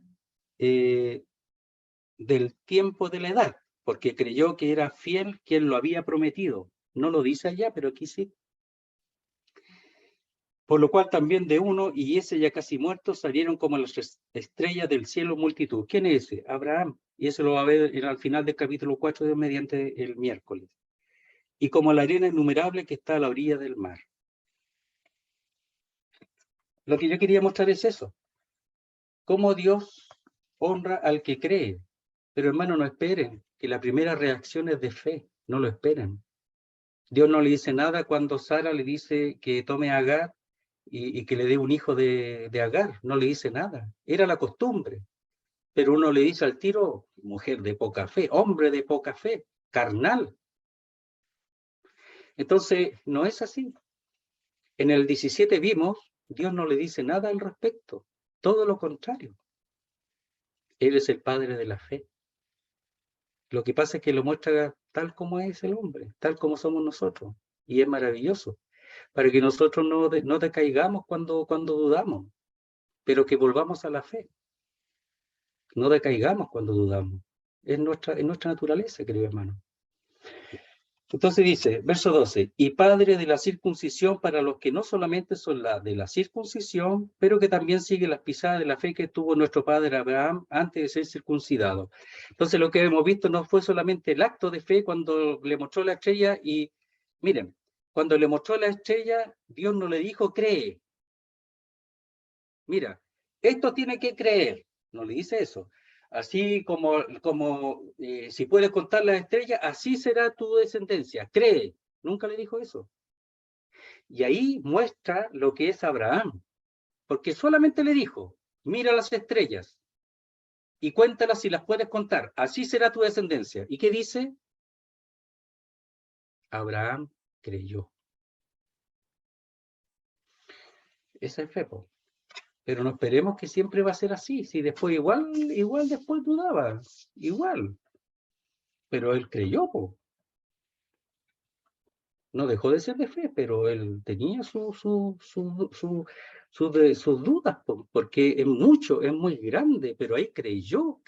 del tiempo de la edad, porque creyó que era fiel quien lo había prometido. No lo dice allá, pero aquí sí. Por lo cual también de uno, y ese ya casi muerto, salieron como las estrellas del cielo multitud. ¿Quién es ese? Abraham. Y eso lo va a ver al final del capítulo 4 mediante el miércoles. Y como la arena innumerable que está a la orilla del mar. Lo que yo quería mostrar es eso. Cómo Dios honra al que cree. Pero hermano, no esperen, que la primera reacción es de fe. No lo esperen. Dios no le dice nada cuando Sara le dice que tome a Agar y que le dé un hijo de Agar. No le dice nada. Era la costumbre. Pero uno le dice al tiro, mujer de poca fe, hombre de poca fe, carnal. Entonces, no es así. En el 17 vimos, Dios no le dice nada al respecto. Todo lo contrario. Él es el padre de la fe. Lo que pasa es que lo muestra tal como es el hombre, tal como somos nosotros. Y es maravilloso. Para que nosotros no decaigamos cuando dudamos, pero que volvamos a la fe. No decaigamos cuando dudamos. Es nuestra naturaleza, querido hermano. Entonces dice, verso 12, y padre de la circuncisión para los que no solamente son la de la circuncisión, pero que también siguen las pisadas de la fe que tuvo nuestro padre Abraham antes de ser circuncidado. Entonces lo que hemos visto no fue solamente el acto de fe cuando le mostró la estrella y, miren, cuando le mostró la estrella, Dios no le dijo, cree. Mira, esto tiene que creer. No le dice eso. Así como si puedes contar las estrellas, así será tu descendencia. Cree. Nunca le dijo eso. Y ahí muestra lo que es Abraham. Porque solamente le dijo, mira las estrellas y cuéntalas si las puedes contar. Así será tu descendencia. ¿Y qué dice? Abraham creyó. Esa es fe, po. Pero no esperemos que siempre va a ser así. Si después igual después dudaba. Igual. Pero él creyó, po. No dejó de ser de fe, pero él tenía sus dudas, porque es mucho, es muy grande, pero ahí creyó,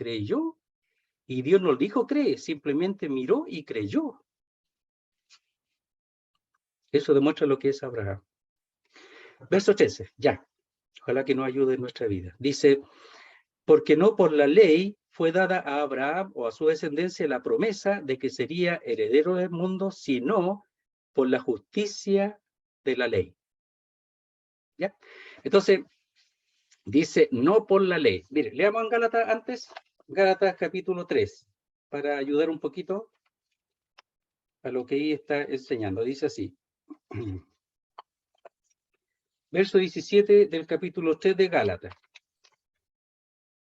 y Dios no dijo cree, simplemente miró y creyó. Eso demuestra lo que es Abraham. Verso 13, ya, ojalá que nos ayude en nuestra vida. Dice, porque no por la ley fue dada a Abraham o a su descendencia la promesa de que sería heredero del mundo, sino por la justicia de la ley. ¿Ya? Entonces, dice, no por la ley. Mire, leamos en Gálatas antes, Gálatas capítulo 3, para ayudar un poquito a lo que ahí está enseñando. Dice así. Verso 17 del capítulo 3 de Gálatas.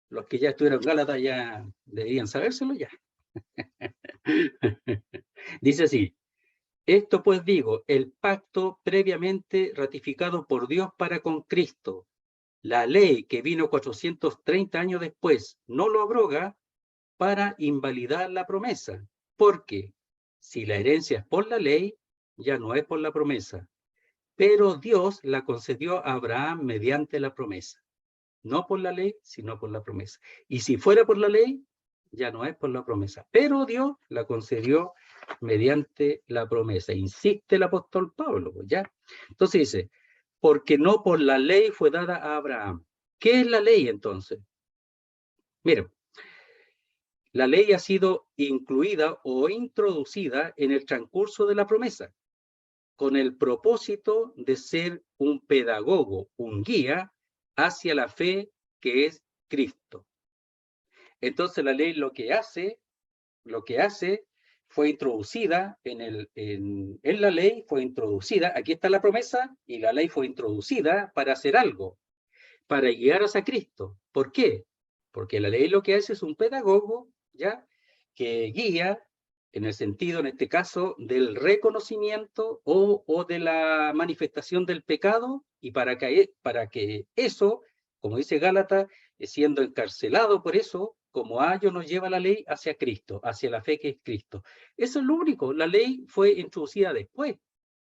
Los que ya estuvieron en Gálatas ya deberían sabérselo ya. Dice así. Esto pues digo, el pacto previamente ratificado por Dios para con Cristo, la ley que vino 430 años después, no lo abroga para invalidar la promesa, porque si la herencia es por la ley, ya no es por la promesa, pero Dios la concedió a Abraham mediante la promesa, no por la ley, sino por la promesa. Y si fuera por la ley, ya no es por la promesa, pero Dios la concedió mediante la promesa. Insiste el apóstol Pablo, ¿ya? Entonces dice, porque no por la ley fue dada a Abraham. ¿Qué es la ley entonces? Miren, la ley ha sido incluida o introducida en el transcurso de la promesa, con el propósito de ser un pedagogo, un guía hacia la fe que es Cristo. Entonces la ley lo que hace fue introducida en la ley, fue introducida, aquí está la promesa, y la ley fue introducida para hacer algo, para guiar hacia Cristo. ¿Por qué? Porque la ley lo que hace es un pedagogo, ¿ya? Que guía en el sentido, en este caso, del reconocimiento o de la manifestación del pecado, y para que eso, como dice Gálatas, siendo encarcelado por eso, como ayo nos lleva la ley hacia Cristo, hacia la fe que es Cristo. Eso es lo único. La ley fue introducida después.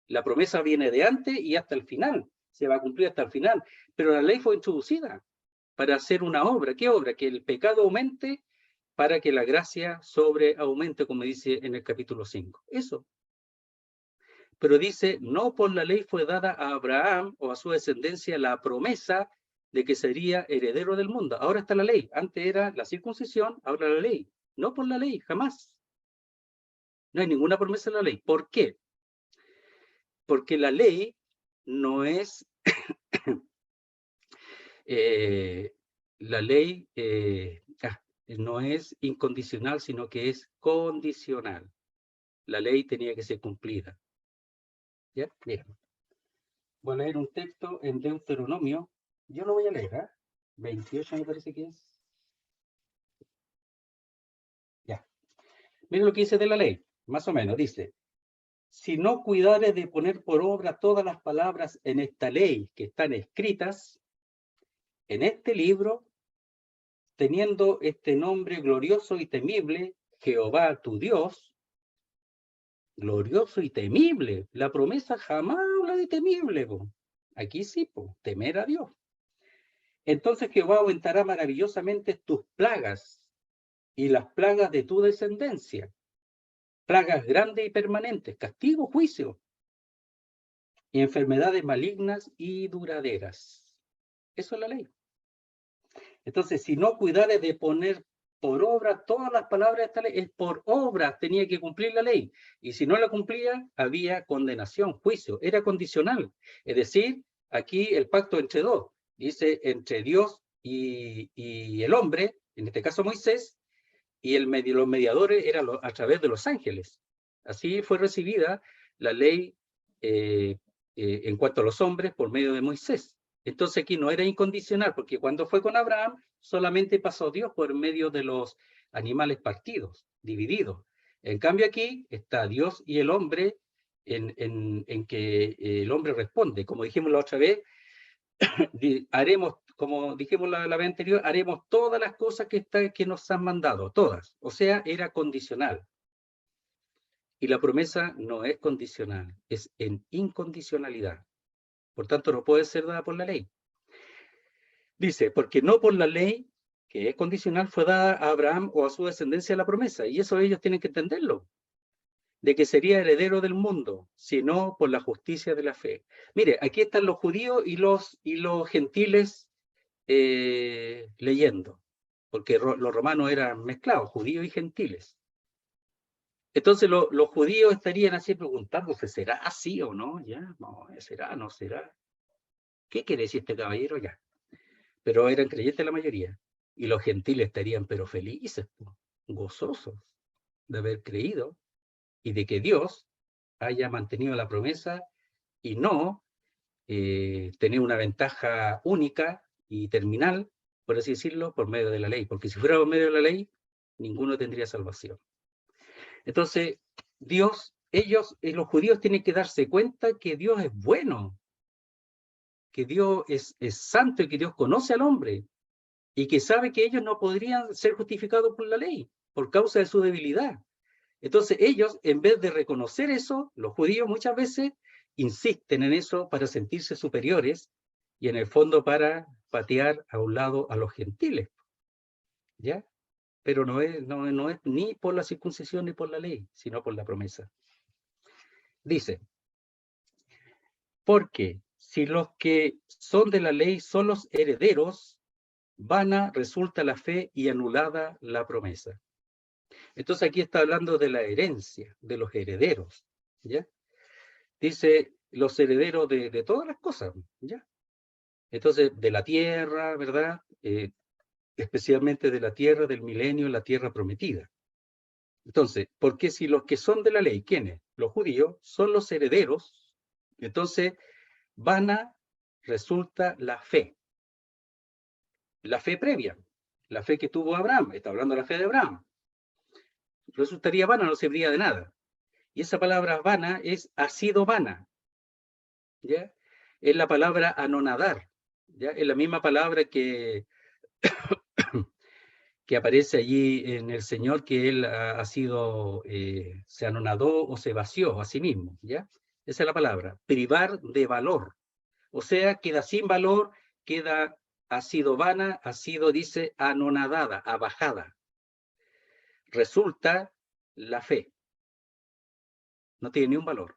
La promesa viene de antes y hasta el final. Se va a cumplir hasta el final. Pero la ley fue introducida para hacer una obra. ¿Qué obra? Que el pecado aumente para que la gracia sobreaumente, como dice en el capítulo 5. Eso. Pero dice, no por la ley fue dada a Abraham o a su descendencia la promesa de que sería heredero del mundo. Ahora está la ley. Antes era la circuncisión, ahora la ley. No por la ley, jamás. No hay ninguna promesa en la ley. ¿Por qué? Porque la ley no es... la ley no es incondicional, sino que es condicional. La ley tenía que ser cumplida. ¿Ya? Bien. Voy a leer un texto en Deuteronomio. Yo lo voy a leer, ¿eh? 28 me parece que es. Ya. Miren lo que dice de la ley, más o menos. Dice, si no cuidares de poner por obra todas las palabras en esta ley que están escritas en este libro, teniendo este nombre glorioso y temible, Jehová tu Dios, glorioso y temible. La promesa jamás habla de temible, po. Aquí sí, po, temer a Dios. Entonces Jehová aumentará maravillosamente tus plagas y las plagas de tu descendencia, plagas grandes y permanentes, castigo, juicio, y enfermedades malignas y duraderas. Eso es la ley. Entonces, si no cuidares de poner por obra todas las palabras de esta ley, es por obra, tenía que cumplir la ley. Y si no la cumplía, había condenación, juicio, era condicional. Es decir, aquí el pacto entre dos, dice entre Dios y el hombre, en este caso Moisés, y los mediadores eran a través de los ángeles. Así fue recibida la ley en cuanto a los hombres por medio de Moisés. Entonces aquí no era incondicional, porque cuando fue con Abraham, solamente pasó Dios por medio de los animales partidos, divididos. En cambio aquí está Dios y el hombre en que el hombre responde. Como dijimos la otra vez, haremos, como dijimos la vez anterior, haremos todas las cosas que nos han mandado, todas. O sea, era condicional. Y la promesa no es condicional, es en incondicionalidad. Por tanto, no puede ser dada por la ley. Dice, porque no por la ley, que es condicional, fue dada a Abraham o a su descendencia la promesa. Y eso ellos tienen que entenderlo, de que sería heredero del mundo, sino por la justicia de la fe. Mire, aquí están los judíos y los gentiles leyendo, porque los romanos eran mezclados, judíos y gentiles. Entonces los judíos estarían así preguntándose, ¿será así o no? Ya, no, ¿será, no será? ¿Qué quiere decir este caballero? Ya. Pero eran creyentes la mayoría. Y los gentiles estarían pero felices, gozosos de haber creído y de que Dios haya mantenido la promesa y no tener una ventaja única y terminal, por así decirlo, por medio de la ley. Porque si fuera por medio de la ley, ninguno tendría salvación. Entonces, los judíos tienen que darse cuenta que Dios es bueno, que Dios es santo y que Dios conoce al hombre y que sabe que ellos no podrían ser justificados por la ley por causa de su debilidad. Entonces ellos, en vez de reconocer eso, los judíos muchas veces insisten en eso para sentirse superiores y en el fondo para patear a un lado a los gentiles. ¿Ya? Pero no es ni por la circuncisión ni por la ley, sino por la promesa. Dice, porque si los que son de la ley son los herederos, vana resulta la fe y anulada la promesa. Entonces aquí está hablando de la herencia, de los herederos, ¿ya? Dice los herederos de todas las cosas, ¿ya? Entonces, de la tierra, ¿verdad? Especialmente de la tierra del milenio, la tierra prometida. Entonces, porque si los que son de la ley, ¿quiénes? Los judíos, son los herederos, entonces vana resulta la fe previa, la fe que tuvo Abraham, está hablando de la fe de Abraham. Resultaría vana, no serviría de nada. Y esa palabra vana ha sido vana, ¿ya? Es la palabra anonadar, ¿ya? Es la misma palabra que aparece allí en el Señor, que él ha sido, se anonadó o se vació a sí mismo, ¿ya? Esa es la palabra, privar de valor. O sea, queda sin valor, ha sido vana, ha sido, dice, anonadada, abajada. Resulta la fe. No tiene ni un valor.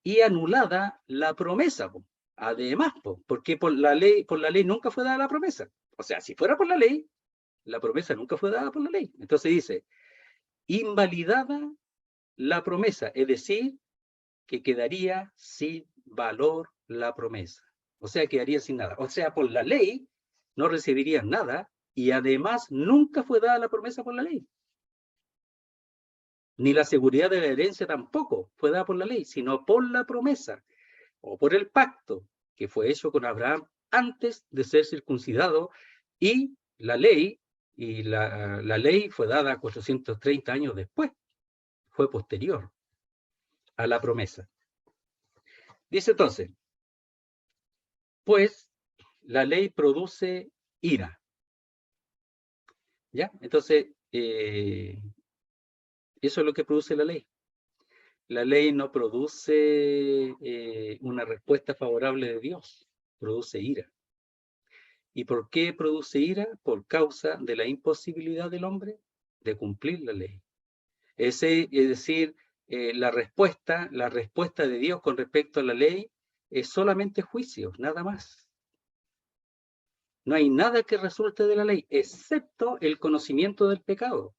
Y anulada la promesa, po. Además, porque por la ley nunca fue dada la promesa. O sea, si fuera por la promesa nunca fue dada por la ley. Entonces dice, invalidada la promesa, es decir, que quedaría sin valor la promesa. O sea, quedaría sin nada. O sea, por la ley no recibirían nada y además nunca fue dada la promesa por la ley. Ni la seguridad de la herencia tampoco fue dada por la ley, sino por la promesa o por el pacto que fue hecho con Abraham antes de ser circuncidado, y la ley fue dada 430 años después, fue posterior a la promesa. Dice entonces, pues la ley produce ira. ¿Ya? Entonces, eso es lo que produce la ley. La ley no produce una respuesta favorable de Dios, produce ira. ¿Y por qué produce ira? Por causa de la imposibilidad del hombre de cumplir la ley. Es decir, la respuesta de Dios con respecto a la ley es solamente juicio, nada más. No hay nada que resulte de la ley, excepto el conocimiento del pecado.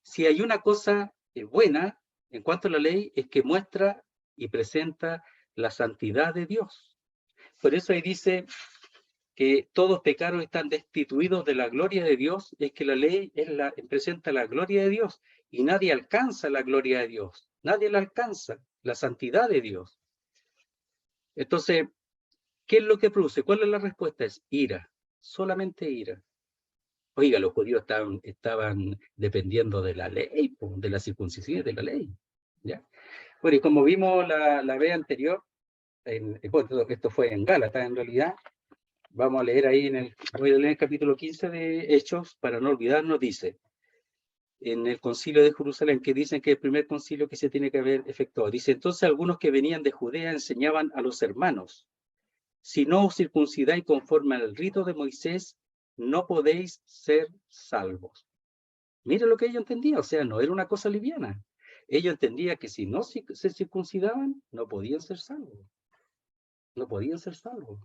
Si hay una cosa buena en cuanto a la ley, es que muestra y presenta la santidad de Dios. Por eso ahí dice que todos pecaron y están destituidos de la gloria de Dios, es que la ley presenta la gloria de Dios y nadie alcanza la gloria de Dios, nadie la alcanza, la santidad de Dios. Entonces, ¿qué es lo que produce? ¿Cuál es la respuesta? Es ira, solamente ira. Oiga, los judíos estaban dependiendo de la ley, de la circuncisión de la ley. ¿Ya? Bueno, y como vimos la vez anterior, bueno, esto fue en Gálatas en realidad, vamos a leer ahí voy a leer el capítulo 15 de Hechos, para no olvidarnos, dice, en el concilio de Jerusalén, que dicen que es el primer concilio que se tiene que haber efectuado. Dice, entonces algunos que venían de Judea enseñaban a los hermanos, si no os circuncidáis conforme al rito de Moisés, no podéis ser salvos. Mira lo que ellos entendían, o sea, no era una cosa liviana. Ellos entendían que si no se circuncidaban, no podían ser salvos. No podían ser salvos.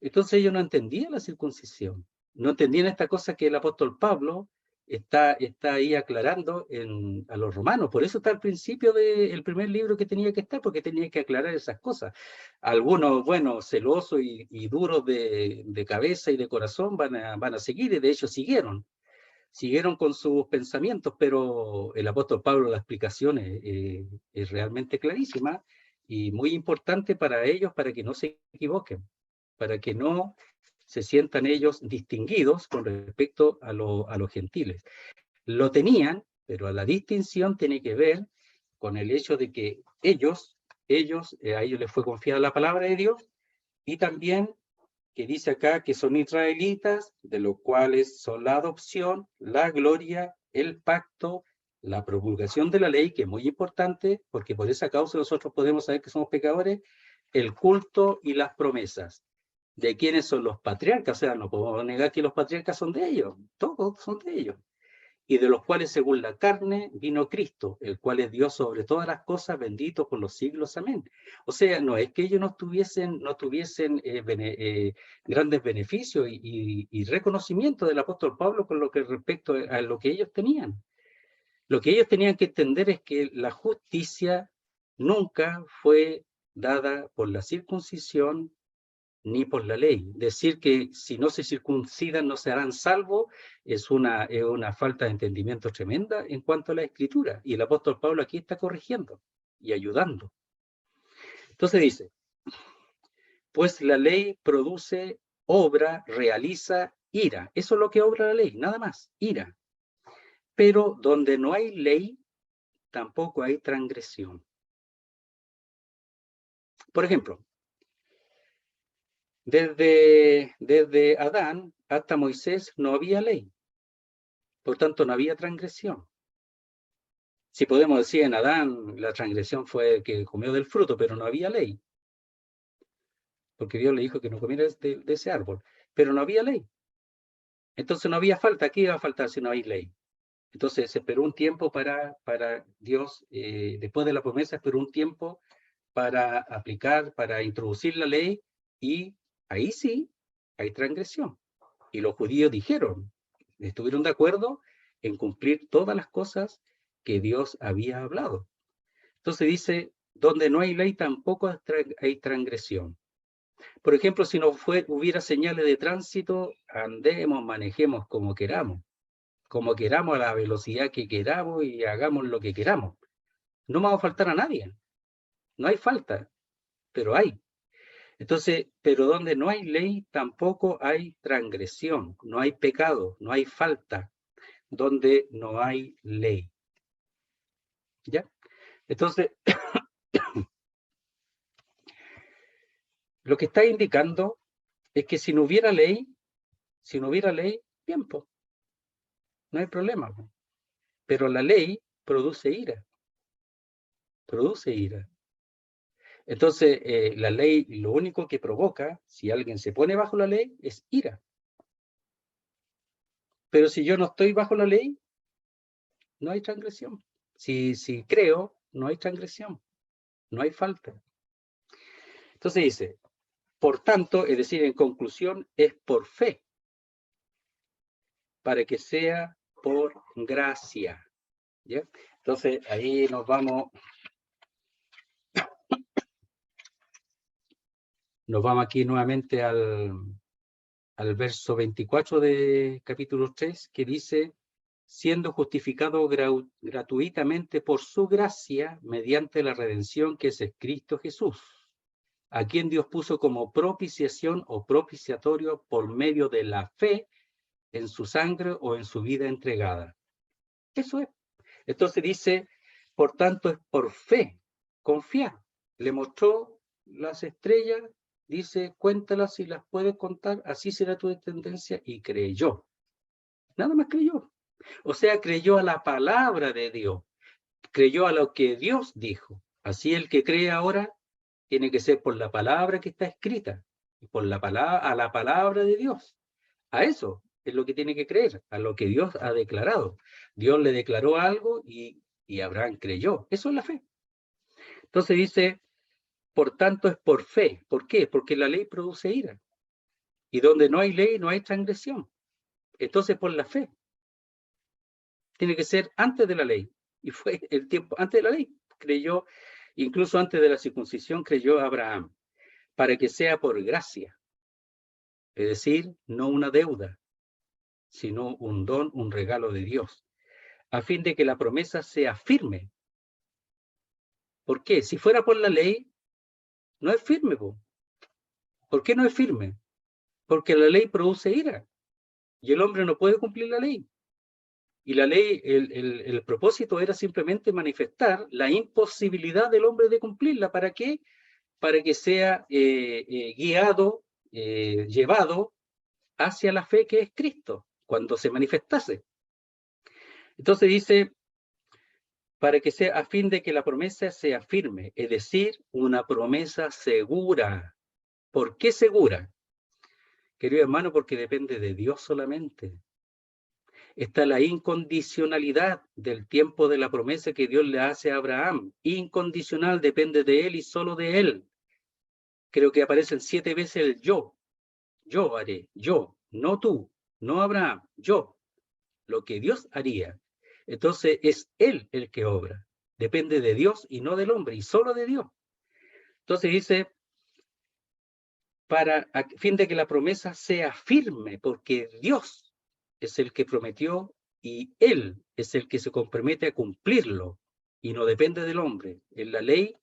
Entonces ellos no entendían la circuncisión. No entendían esta cosa que el apóstol Pablo está ahí aclarando a los romanos. Por eso está al principio del primer libro que tenía que estar, porque tenía que aclarar esas cosas. Algunos, bueno, celosos y duros de cabeza y de corazón van a seguir, y de hecho siguieron con sus pensamientos, pero el apóstol Pablo, la explicación es realmente clarísima y muy importante para ellos, para que no se equivoquen, para que no se sientan ellos distinguidos con respecto a los gentiles. Lo tenían, pero la distinción tiene que ver con el hecho de que a ellos les fue confiada la palabra de Dios, y también que dice acá que son israelitas, de los cuales son la adopción, la gloria, el pacto, la promulgación de la ley, que es muy importante, porque por esa causa nosotros podemos saber que somos pecadores, el culto y las promesas. ¿De quiénes son los patriarcas? O sea, no podemos negar que los patriarcas son de ellos, todos son de ellos. Y de los cuales según la carne vino Cristo, el cual es Dios sobre todas las cosas, bendito por los siglos, amén. O sea, no es que ellos no tuviesen grandes beneficios y reconocimiento del apóstol Pablo con lo que respecto a lo que ellos tenían. Lo que ellos tenían que entender es que la justicia nunca fue dada por la circuncisión, ni por la ley. Decir que si no se circuncidan no serán salvos es una falta de entendimiento tremenda en cuanto a la Escritura. Y el apóstol Pablo aquí está corrigiendo y ayudando. Entonces dice, pues la ley produce, obra, realiza ira. Eso es lo que obra la ley, nada más, ira. Pero donde no hay ley, tampoco hay transgresión. Por ejemplo, desde Adán hasta Moisés no había ley. Por tanto, no había transgresión. Si podemos decir en Adán, la transgresión fue que comió del fruto, pero no había ley. Porque Dios le dijo que no comiera de ese árbol. Pero no había ley. Entonces no había falta. ¿Qué iba a faltar si no hay ley? Entonces se esperó un tiempo para Dios, después de la promesa, esperó un tiempo para aplicar, para introducir la ley, y ahí sí hay transgresión. Y los judíos dijeron, estuvieron de acuerdo en cumplir todas las cosas que Dios había hablado. Entonces dice, donde no hay ley tampoco hay transgresión. Por ejemplo, si no hubiera señales de tránsito, andemos, manejemos como queramos a la velocidad que queramos y hagamos lo que queramos. No vamos a faltar a nadie. No hay falta, pero hay. Entonces, pero donde no hay ley, tampoco hay transgresión, no hay pecado, no hay falta, donde no hay ley. ¿Ya? Entonces, lo que está indicando es que si no hubiera ley, tiempo, no hay problema. Pero la ley produce ira. Produce ira. Entonces, la ley lo único que provoca, si alguien se pone bajo la ley, es ira. Pero si yo no estoy bajo la ley, no hay transgresión. Si creo, no hay transgresión, no hay falta. Entonces dice, por tanto, es decir, en conclusión, es por fe, para que sea por gracia. ¿Ya? Entonces, ahí nos vamos aquí nuevamente al verso 24 de capítulo 3, que dice, siendo justificado gratuitamente por su gracia, mediante la redención que es Cristo Jesús, a quien Dios puso como propiciación o propiciatorio por medio de la fe en su sangre o en su vida entregada. Eso es. Entonces dice, por tanto es por fe, confiar. Le mostró las estrellas, dice, cuéntalas si las puedes contar, así será tu descendencia, y creyó. Nada más creyó. O sea, creyó a la palabra de Dios, creyó a lo que Dios dijo. Así el que cree ahora tiene que ser por la palabra que está escrita, por la palabra de Dios. A eso es lo que tiene que creer, a lo que Dios ha declarado. Dios le declaró algo y Abraham creyó. Eso es la fe. Entonces dice, por tanto es por fe. ¿Por qué? Porque la ley produce ira. Y donde no hay ley, no hay transgresión. Entonces por la fe. Tiene que ser antes de la ley. Y fue el tiempo antes de la ley. Creyó, incluso antes de la circuncisión, creyó Abraham. Para que sea por gracia. Es decir, no una deuda, sino un don, un regalo de Dios, a fin de que la promesa sea firme. ¿Por qué? Si fuera por la ley, no es firme. ¿Por qué no es firme? Porque la ley produce ira, y el hombre no puede cumplir la ley. Y la ley, el propósito era simplemente manifestar la imposibilidad del hombre de cumplirla. ¿Para qué? Para que sea guiado, llevado hacia la fe que es Cristo, cuando se manifestase. Entonces dice, para que sea a fin de que la promesa sea firme, es decir, una promesa segura. ¿Por qué segura? Querido hermano, porque depende de Dios solamente. Está la incondicionalidad del tiempo de la promesa que Dios le hace a Abraham. Incondicional, depende de él y solo de él. Creo que aparecen 7 veces el yo. Yo haré, yo, no tú, no Abraham, yo. Lo que Dios haría. Entonces es él el que obra. Depende de Dios y no del hombre, y solo de Dios. Entonces dice, a fin de que la promesa sea firme, porque Dios es el que prometió y Él es el que se compromete a cumplirlo, y no depende del hombre. En la ley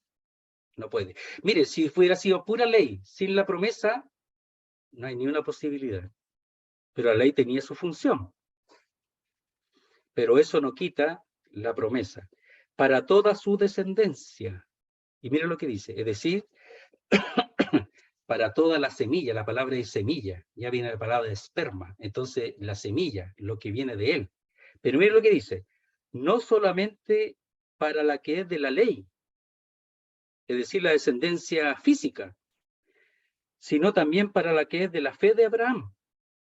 no puede. Mire, si hubiera sido pura ley, sin la promesa, no hay ni una posibilidad. Pero la ley tenía su función. Pero eso no quita la promesa. Para toda su descendencia. Y mire lo que dice, es decir, para toda la semilla, la palabra es semilla, ya viene la palabra de esperma, entonces la semilla, lo que viene de él. Pero mire lo que dice, no solamente para la que es de la ley, es decir, la descendencia física, sino también para la que es de la fe de Abraham,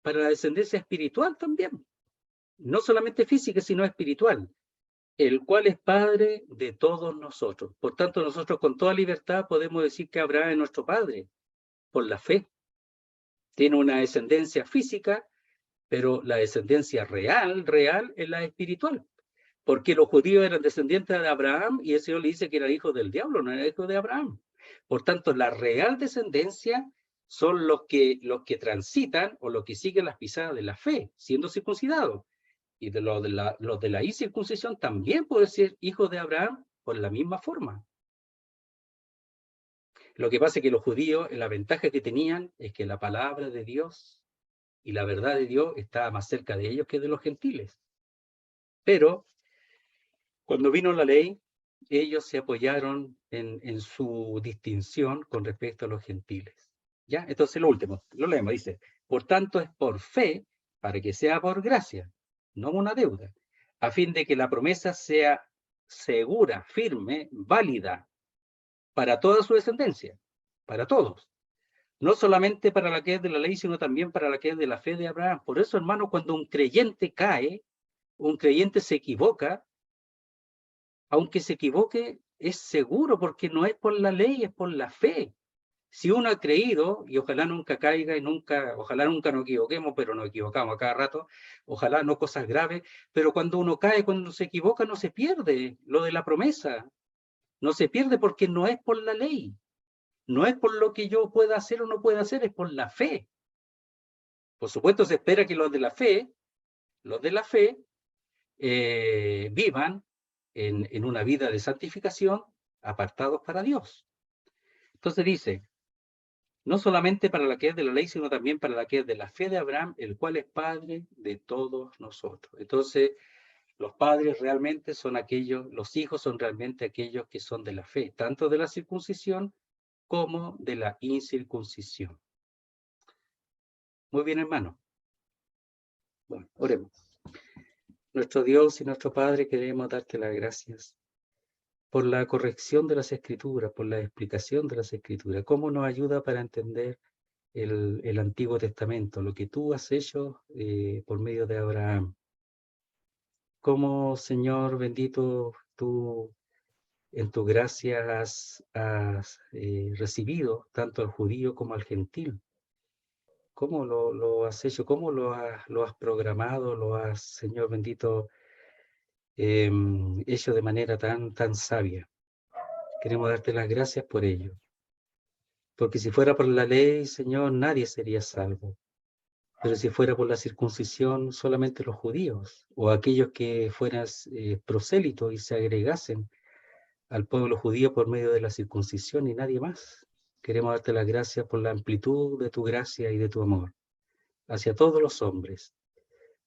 para la descendencia espiritual también, no solamente física, sino espiritual, el cual es Padre de todos nosotros. Por tanto, nosotros con toda libertad podemos decir que Abraham es nuestro Padre, por la fe. Tiene una descendencia física, pero la descendencia real es la espiritual. Porque los judíos eran descendientes de Abraham y el Señor le dice que era hijo del diablo, no era hijo de Abraham. Por tanto, la real descendencia son los que transitan o los que siguen las pisadas de la fe, siendo circuncidados. Y los de la incircuncisión también pueden ser hijos de Abraham por la misma forma. Lo que pasa es que los judíos, la ventaja que tenían es que la palabra de Dios y la verdad de Dios estaba más cerca de ellos que de los gentiles. Pero cuando vino la ley, ellos se apoyaron en su distinción con respecto a los gentiles. ¿Ya? Entonces lo último, lo leemos, dice, por tanto es por fe, para que sea por gracia, no una deuda, a fin de que la promesa sea segura, firme, válida, para toda su descendencia, para todos. No solamente para la que es de la ley, sino también para la que es de la fe de Abraham. Por eso, hermano, cuando un creyente cae, un creyente se equivoca, aunque se equivoque, es seguro, porque no es por la ley, es por la fe. Si uno ha creído, y ojalá nunca caiga, ojalá nunca nos equivoquemos, pero nos equivocamos a cada rato, ojalá no cosas graves, pero cuando uno cae, cuando se equivoca, no se pierde lo de la promesa. No se pierde porque no es por la ley. No es por lo que yo pueda hacer o no pueda hacer, es por la fe. Por supuesto, se espera que los de la fe vivan en una vida de santificación, apartados para Dios. Entonces dice, no solamente para la que es de la ley, sino también para la que es de la fe de Abraham, el cual es Padre de todos nosotros. Entonces, los padres realmente son aquellos, los hijos son realmente aquellos que son de la fe, tanto de la circuncisión como de la incircuncisión. Muy bien, hermano. Bueno, oremos. Nuestro Dios y nuestro Padre, queremos darte las gracias por la corrección de las Escrituras, por la explicación de las Escrituras, cómo nos ayuda para entender el Antiguo Testamento, lo que tú has hecho por medio de Abraham. Cómo, Señor bendito, tú en tu gracia has recibido tanto al judío como al gentil. ¿Cómo lo has hecho? ¿Cómo lo has programado? Lo has, Señor bendito, hecho de manera tan sabia. Queremos darte las gracias por ello. Porque si fuera por la ley, Señor, nadie sería salvo. Pero si fuera por la circuncisión, solamente los judíos, o aquellos que fueran prosélitos y se agregasen al pueblo judío por medio de la circuncisión y nadie más. Queremos darte las gracias por la amplitud de tu gracia y de tu amor hacia todos los hombres.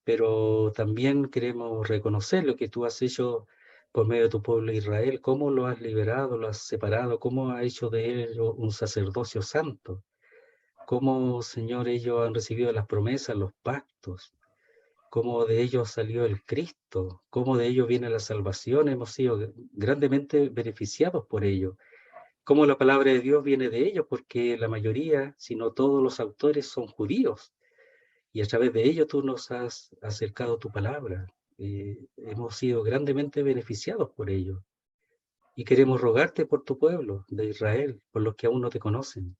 Pero también queremos reconocer lo que tú has hecho por medio de tu pueblo Israel, cómo lo has liberado, lo has separado, cómo has hecho de ellos un sacerdocio santo, cómo, Señor, ellos han recibido las promesas, los pactos, cómo de ellos salió el Cristo, cómo de ellos viene la salvación, hemos sido grandemente beneficiados por ello, cómo la palabra de Dios viene de ellos, porque la mayoría, si no todos los autores son judíos, y a través de ello tú nos has acercado tu palabra. Hemos sido grandemente beneficiados por ello. Y queremos rogarte por tu pueblo de Israel, por los que aún no te conocen,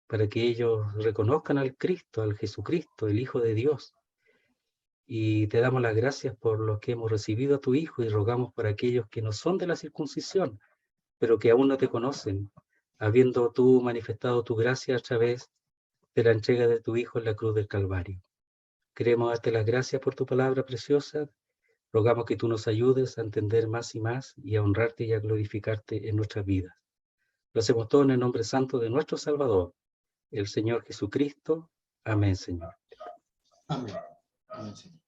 para que ellos reconozcan al Cristo, al Jesucristo, el Hijo de Dios. Y te damos las gracias por los que hemos recibido a tu Hijo y rogamos por aquellos que no son de la circuncisión, pero que aún no te conocen, habiendo tú manifestado tu gracia a través de la entrega de tu Hijo en la cruz del Calvario. Queremos darte las gracias por tu palabra preciosa. Rogamos que tú nos ayudes a entender más y más y a honrarte y a glorificarte en nuestras vidas. Lo hacemos todo en el nombre santo de nuestro Salvador, el Señor Jesucristo. Amén, Señor.
Amén. Amén, Señor.